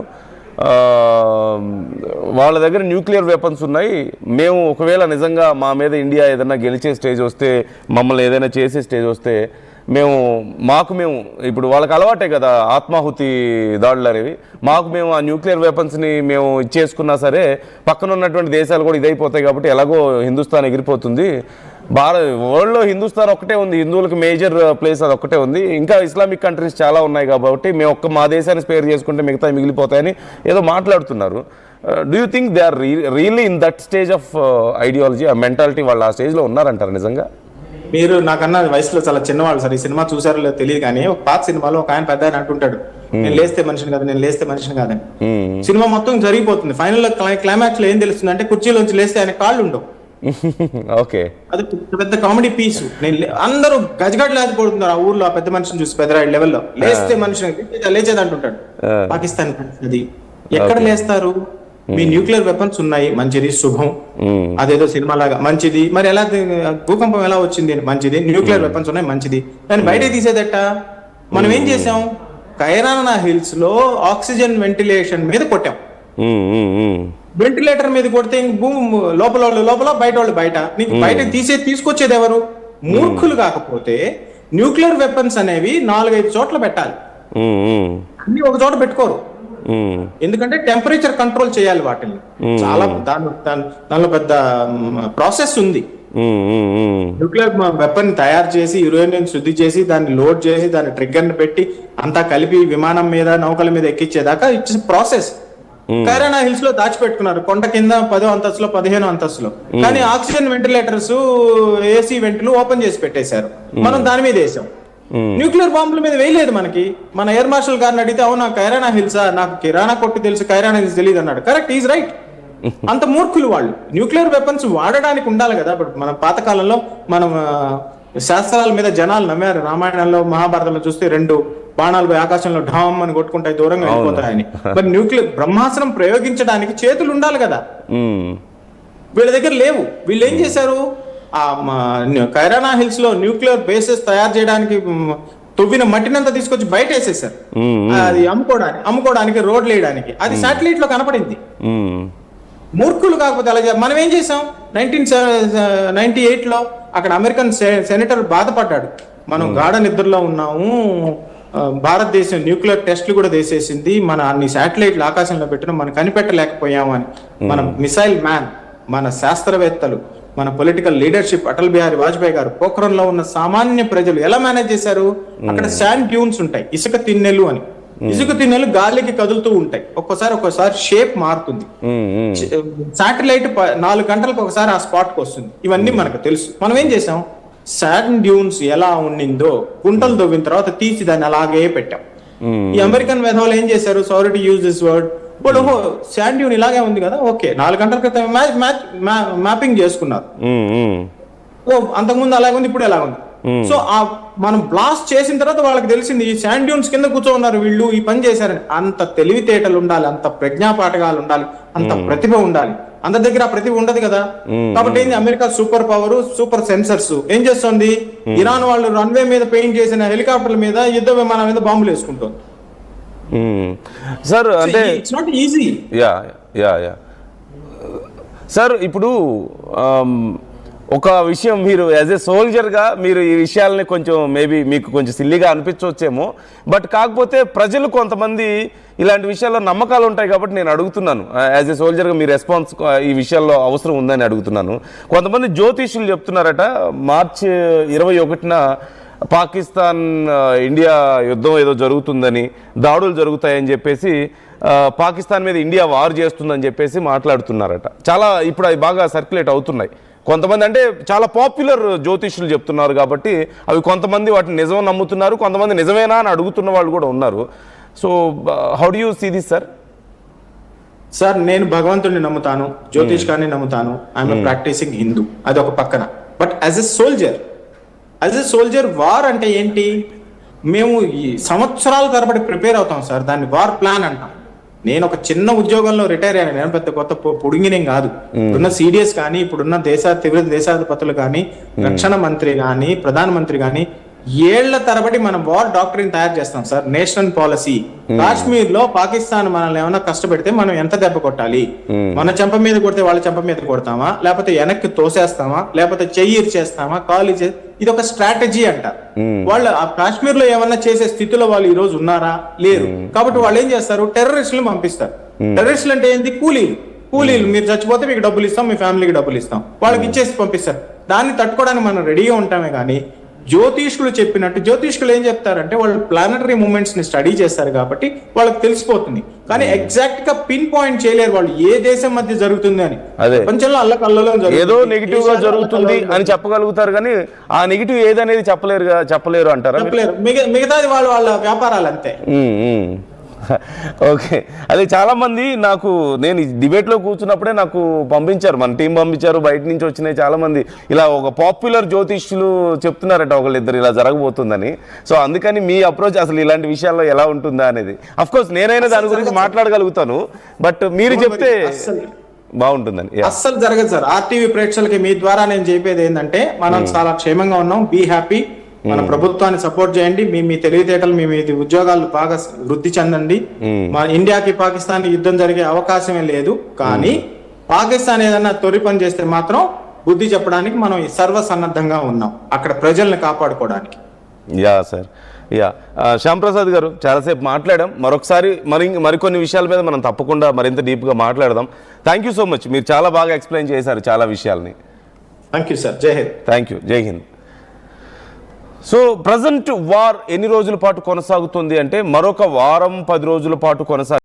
వాళ్ళ దగ్గర న్యూక్లియర్ వెపన్స్ ఉన్నాయి, మేము ఒకవేళ నిజంగా మా మీద ఇండియా ఏదైనా గెలిచే స్టేజ్ వస్తే, మమ్మల్ని ఏదైనా చేసే స్టేజ్ వస్తే మేము ఇప్పుడు వాళ్ళకి అలవాటే కదా ఆత్మాహుతి దాడులు అనేవి, మేము ఆ న్యూక్లియర్ వెపన్స్ని మేము ఇచ్చేసుకున్నా సరే పక్కన ఉన్నటువంటి దేశాలు కూడా ఇదైపోతాయి కాబట్టి ఎలాగో హిందుస్థాన్ ఎగిరిపోతుంది, వరల్డ్లో హిందుస్థాన్ ఒక్కటే ఉంది, హిందువులకు మేజర్ ప్లేస్ అది ఒక్కటే ఉంది, ఇంకా ఇస్లామిక్ కంట్రీస్ చాలా ఉన్నాయి కాబట్టి మేము మా దేశాన్ని స్పేర్ చేసుకుంటే మిగతా మిగిలిపోతాయని ఏదో మాట్లాడుతున్నారు. Do you think they are really in that stage of ideology, ఆ మెంటాలిటీ వాళ్ళు ఆ స్టేజ్లో ఉన్నారంటారు నిజంగా? మీరు నాకన్నా వయసులో చాలా చిన్నవాళ్ళు సార్. ఈ సినిమా చూసారో లేదో తెలియదు కానీ ఒక పాత సినిమాలో ఒక ఆయన పెద్ద ఆయన అంటుంటాడు, నేను లేస్తే మనిషిని కాదు, నేను లేస్తే మనిషిని కాదని. సినిమా మొత్తం జరిగిపోతుంది. ఫైనల్ లో క్లైమాక్స్ లో ఏం తెలుస్తుంది అంటే కుర్చీలోంచి లేస్తే ఆయన కాళ్ళు ఉండవు. ఓకే, అది పెద్ద కామెడీ పీస్. అందరూ గజగడ్లాదిపోతున్నారు ఆ ఊర్లో ఆ పెద్ద మనిషిని చూసి, పెద్దరాయి లెవెల్లో లేస్తే మనిషిని లేచేది అంటుంటాడు. పాకిస్తాన్ అది ఎక్కడ లేస్తారు? మీ న్యూక్లియర్ వెపన్స్ ఉన్నాయి, మంచిది, శుభం, అదేదో సినిమా లాగా మంచిది. మరి ఎలా భూకంపం ఎలా వచ్చింది? మంచిది. న్యూక్లియర్ వెపన్స్ ఉన్నాయి, మంచిది. దాన్ని బయట తీసేదట. మనం ఏం చేసాం? కైరానా హిల్స్ లో ఆక్సిజన్ వెంటిలేషన్ మీద కొట్టాం. వెంటిలేటర్ మీద కొడితే భూమి లోపల బయట వాళ్ళు బయట. నీకు బయట తీసుకొచ్చేది ఎవరు? మూర్ఖులు. కాకపోతే న్యూక్లియర్ వెపన్స్ అనేవి 4-5 చోట్ల పెట్టాలి, అన్ని ఒక చోట పెట్టుకోరు. ఎందుకంటే టెంపరేచర్ కంట్రోల్ చేయాలి వాటిని. చాలా దానిలో పెద్ద ప్రాసెస్ ఉంది. న్యూక్లియర్ వెపన్ తయారు చేసి, యురేనియం శుద్ధి చేసి, దాన్ని లోడ్ చేసి, దాన్ని ట్రిగ్గర్ పెట్టి అంతా కలిపి విమానం మీద నౌకల మీద ఎక్కించేదాకా ఇట్స్ ప్రాసెస్. కైరానా హిల్స్ లో దాచిపెట్టుకున్నారు, కొండ కింద 10వ అంతస్తులో 15వ అంతస్తులో. కానీ ఆక్సిజన్ వెంటిలేటర్స్, ఏసీ వెంటిలు ఓపెన్ చేసి పెట్టేశారు. మనం దాని మీద వేసాం. న్యూక్లియర్ బాంబుల మీద వేయలేదు. మన ఎయిర్ మార్షల్ గారిని అడిగితే, అవునా కైరానా హిల్సా, నాకు కిరాణా కొట్టు తెలుసు, కైరానా హిల్స్ తెలియదు అన్నాడు. Correct, is right. అంత మూర్ఖులు వాళ్ళు. న్యూక్లియర్ వెపన్స్ వాడడానికి ఉండాలి కదా. ఇప్పుడు మన పాతకాలంలో మనం శాస్త్రాల మీద జనాలు నమ్మారు. రామాయణంలో మహాభారతంలో చూస్తే 2 బాణాలు పోయి ఆకాశంలో ఢామ్ అని కొట్టుకుంటాయి, దూరంగా వెళ్ళిపోతాయని. మరి న్యూక్లియర్ బ్రహ్మాస్త్రం ప్రయోగించడానికి చేతులు ఉండాలి కదా, వీళ్ళ దగ్గర లేవు. వీళ్ళు ఏం చేశారు? ఆ కైరానా హిల్స్ లో న్యూక్లియర్ బేసెస్ తయారు చేయడానికి తవ్విన మట్టినంతా తీసుకొచ్చి బయట వేసేసారు. అది అమ్ముకోవడానికి రోడ్లు వేయడానికి. అది శాటిలైట్ లో కనపడింది. మూర్ఖులు. కాకపోతే అలా మనం ఏం చేసాం? 1998 లో అక్కడ అమెరికన్ సెనేటర్ బాధపడ్డాడు, మనం గాఢ నిద్రలో ఉన్నాము, భారతదేశం న్యూక్లియర్ టెస్ట్లు కూడా చేసేసింది, మన అన్ని శాటిలైట్లు ఆకాశంలో పెట్టినా మనం కనిపెట్టలేకపోయాము అని. మన మిసైల్ మ్యాన్, మన శాస్త్రవేత్తలు, మన పొలిటికల్ లీడర్షిప్, అటల్ బిహారీ వాజ్పేయి గారు, పోఖరణ్ లో ఉన్న సామాన్య ప్రజలు ఎలా మేనేజ్ చేశారు? అక్కడ శాండ్ డ్యూన్స్ ఉంటాయి, ఇసుక తిన్నెలు అని. ఇసుక తిన్నెలు గాలికి కదులుతూ ఉంటాయి, ఒక్కోసారి షేప్ మారుతుంది. శాటిలైట్ 4 గంటలకు ఒకసారి ఆ స్పాట్ కి వస్తుంది. ఇవన్నీ మనకు తెలుసు. మనం ఏం చేసాం? శాండ్ డ్యూన్స్ ఎలా ఉండిందో గుంటలు దొవ్విన తర్వాత తీసి దాన్ని అలాగే పెట్టాం. ఈ అమెరికన్ మేధావులు ఏం చేశారు, sorry to use this word, ఇప్పుడు శాండ్ డ్యూన్ ఇలాగే ఉంది కదా, ఓకే 4 గంటల క్రితం మ్యాపింగ్ చేసుకున్నారు, అంతకుముందు అలాగే ఉంది, ఇప్పుడు ఎలా ఉంది. సో ఆ మనం బ్లాస్ట్ చేసిన తర్వాత వాళ్ళకి తెలిసింది ఈ శాండ్ డ్యూన్స్ కింద కూర్చోన్నారు వీళ్ళు, ఈ పని చేశారని. అంత తెలివితేటలు ఉండాలి, అంత ప్రజ్ఞాపాఠకాలు ఉండాలి, అంత ప్రతిభ ఉండాలి. అందరి దగ్గర ఆ ప్రతిభ ఉండదు కదా. కాబట్టి ఏంది, America super power, super sensors ఏం చేస్తుంది, ఇరాన్ వాళ్ళు రన్వే మీద పెయింట్ చేసిన హెలికాప్టర్ల మీద, యుద్ధ విమానాల మీద బాంబులు వేసుకుంటుంది. సార్ అంటే it's not easy. Yeah sir, ఇప్పుడు ఒక విషయం, మీరు యాజ్ ఏ సోల్జర్గా మీరు ఈ విషయాలని కొంచెం మేబీ మీకు కొంచెం సిల్లీగా అనిపించవచ్చేమో, బట్ కాకపోతే ప్రజలు కొంతమంది ఇలాంటి విషయాల్లో నమ్మకాలు ఉంటాయి కాబట్టి నేను అడుగుతున్నాను. యాజ్ ఏ సోల్జర్గా మీ రెస్పాన్స్ ఈ విషయాల్లో అవసరం ఉందని అడుగుతున్నాను. కొంతమంది జ్యోతిష్యులు చెప్తున్నారట మార్చి 21న పాకిస్తాన్ ఇండియా యుద్ధం ఏదో జరుగుతుందని, దాడులు జరుగుతాయని చెప్పేసి పాకిస్తాన్ మీద ఇండియా వార్ చేస్తుందని చెప్పేసి మాట్లాడుతున్నారట. చాలా ఇప్పుడు అవి బాగా సర్క్యులేట్ అవుతున్నాయి. కొంతమంది అంటే చాలా పాపులర్ జ్యోతిష్యులు చెప్తున్నారు కాబట్టి అవి కొంతమంది వాటిని నిజం నమ్ముతున్నారు, కొంతమంది నిజమేనా అని అడుగుతున్న వాళ్ళు కూడా ఉన్నారు. So how do you see this sir? Sir నేను భగవంతుడిని నమ్ముతాను, జ్యోతిష్కాన్ని నమ్ముతాను, ఐఎమ్ ప్రాక్టీసింగ్ హిందూ, అది ఒక పక్కన. But as a soldier war అంటే ఏంటి, మేము ఈ సంవత్సరాల తరబడి ప్రిపేర్ అవుతాం సార్, దాన్ని వార్ ప్లాన్ అంటాం. నేను ఒక చిన్న ఉద్యోగంలో రిటైర్ అయ్యాను, నేను పెద్ద కొత్త పొడిగినేం కాదు. ఇప్పుడున్న సిడిఎస్ కానీ, ఇప్పుడున్న దేశాధిపతులు కానీ, రక్షణ మంత్రి కానీ, ప్రధానమంత్రి కానీ ఏళ్ల తరబడి మనం వార్ డాక్టరీని తయారు చేస్తాం సార్. నేషనల్ పాలసీ, కాశ్మీర్ లో పాకిస్తాన్ మనల్ని ఏమైనా కష్టపెడితే మనం ఎంత దెబ్బ కొట్టాలి, మన చెంప మీద కొడితే వాళ్ళ చెంప మీద కొడతామా, లేకపోతే వెనక్కి తోసేస్తామా, లేకపోతే చెయ్యి చేస్తామా, కాలు ఇది ఒక స్ట్రాటజీ అంట. వాళ్ళు ఆ కాశ్మీర్ లో ఏమన్నా చేసే స్థితిలో వాళ్ళు ఈ రోజు ఉన్నారా, లేరు. కాబట్టి వాళ్ళు ఏం చేస్తారు, టెర్రరిస్టులను పంపిస్తారు. టెర్రరిస్టులు అంటే ఏంటి, కూలీలు మీరు చచ్చిపోతే మీకు డబ్బులు ఇస్తాం, మీ ఫ్యామిలీకి డబ్బులు ఇస్తాం, వాళ్ళకి ఇచ్చేసి పంపిస్తారు. దాన్ని తట్టుకోవడానికి మనం రెడీగా ఉంటామే కానీ, జ్యోతిష్కులు చెప్పినట్టు, జ్యోతిష్కులు ఏం చెప్తారంటే వాళ్ళు ప్లానటరీ మూమెంట్స్ ని స్టడీ చేస్తారు కాబట్టి వాళ్ళకి తెలిసిపోతుంది, కానీ ఎగ్జాక్ట్ గా పిన్ పాయింట్ చేయలేరు వాళ్ళు ఏ దేశం మధ్య జరుగుతుంది అని. ప్రపంచంలో అల్లకల్లోలం ఏదో నెగిటివ్ గా జరుగుతుంది అని చెప్పగలుగుతారు కానీ ఆ నెగిటివ్ ఏదనేది చెప్పలేరు అంటారా? చెప్పలేరు. మిగతాది వాళ్ళ వ్యాపారాలు అంతే. ఓకే, అదే చాలా మంది నాకు, నేను డిబేట్లో కూర్చున్నప్పుడే నాకు పంపించారు, మన టీం పంపించారు, బయట నుంచి వచ్చినాయి చాలా మంది, ఇలా ఒక పాపులర్ జ్యోతిష్యులు చెప్తున్నారట ఒకళ్ళిద్దరు ఇలా జరగబోతుందని. సో అందుకని మీ అప్రోచ్ అసలు ఇలాంటి విషయాల్లో ఎలా ఉంటుందా అనేది. అఫ్ కోర్స్ నేనైనా దాని గురించి మాట్లాడగలుగుతాను, బట్ మీరు చెప్తే బాగుంటుందని. అస్సలు జరగదు సార్. ఆర్టీవీ ప్రేక్షకులకి మీ ద్వారా నేను చెప్పేది ఏంటంటే, మనం చాలా క్షేమంగా ఉన్నాం, బీ హ్యాపీ. మన ప్రభుత్వాన్ని సపోర్ట్ చేయండి, మీ తెలివితేటలు, మీ ఉద్యోగాలు బాగా వృద్ధి చెందండి. మన ఇండియాకి పాకిస్తాన్ యుద్ధం జరిగే అవకాశమే లేదు, కానీ పాకిస్తాన్ ఏదన్నా తొలి పని చేస్తే మాత్రం బుద్ధి చెప్పడానికి మనం సర్వసన్నద్ధంగా ఉన్నాం, అక్కడ ప్రజల్ని కాపాడుకోవడానికి. యా సార్, యా శ్యాంప్రసాద్ గారు, చాలాసేపు మాట్లాడాం. మరొకసారి మరికొన్ని విషయాల మీద మనం తప్పకుండా మరింత డీప్గా మాట్లాడదాం. థ్యాంక్ యూ సో మచ్, మీరు చాలా బాగా ఎక్స్ప్లెయిన్ చేశారు చాలా విషయాల్ని. థ్యాంక్ యూ సార్, జై హింద్. థ్యాంక్ యూ, జై హింద్. సో ప్రజెంట్ వార్ ఎన్ని రోజుల పాటు కొనసాగుతుంది అంటే మరొక వారం 10 రోజుల పాటు కొనసాగు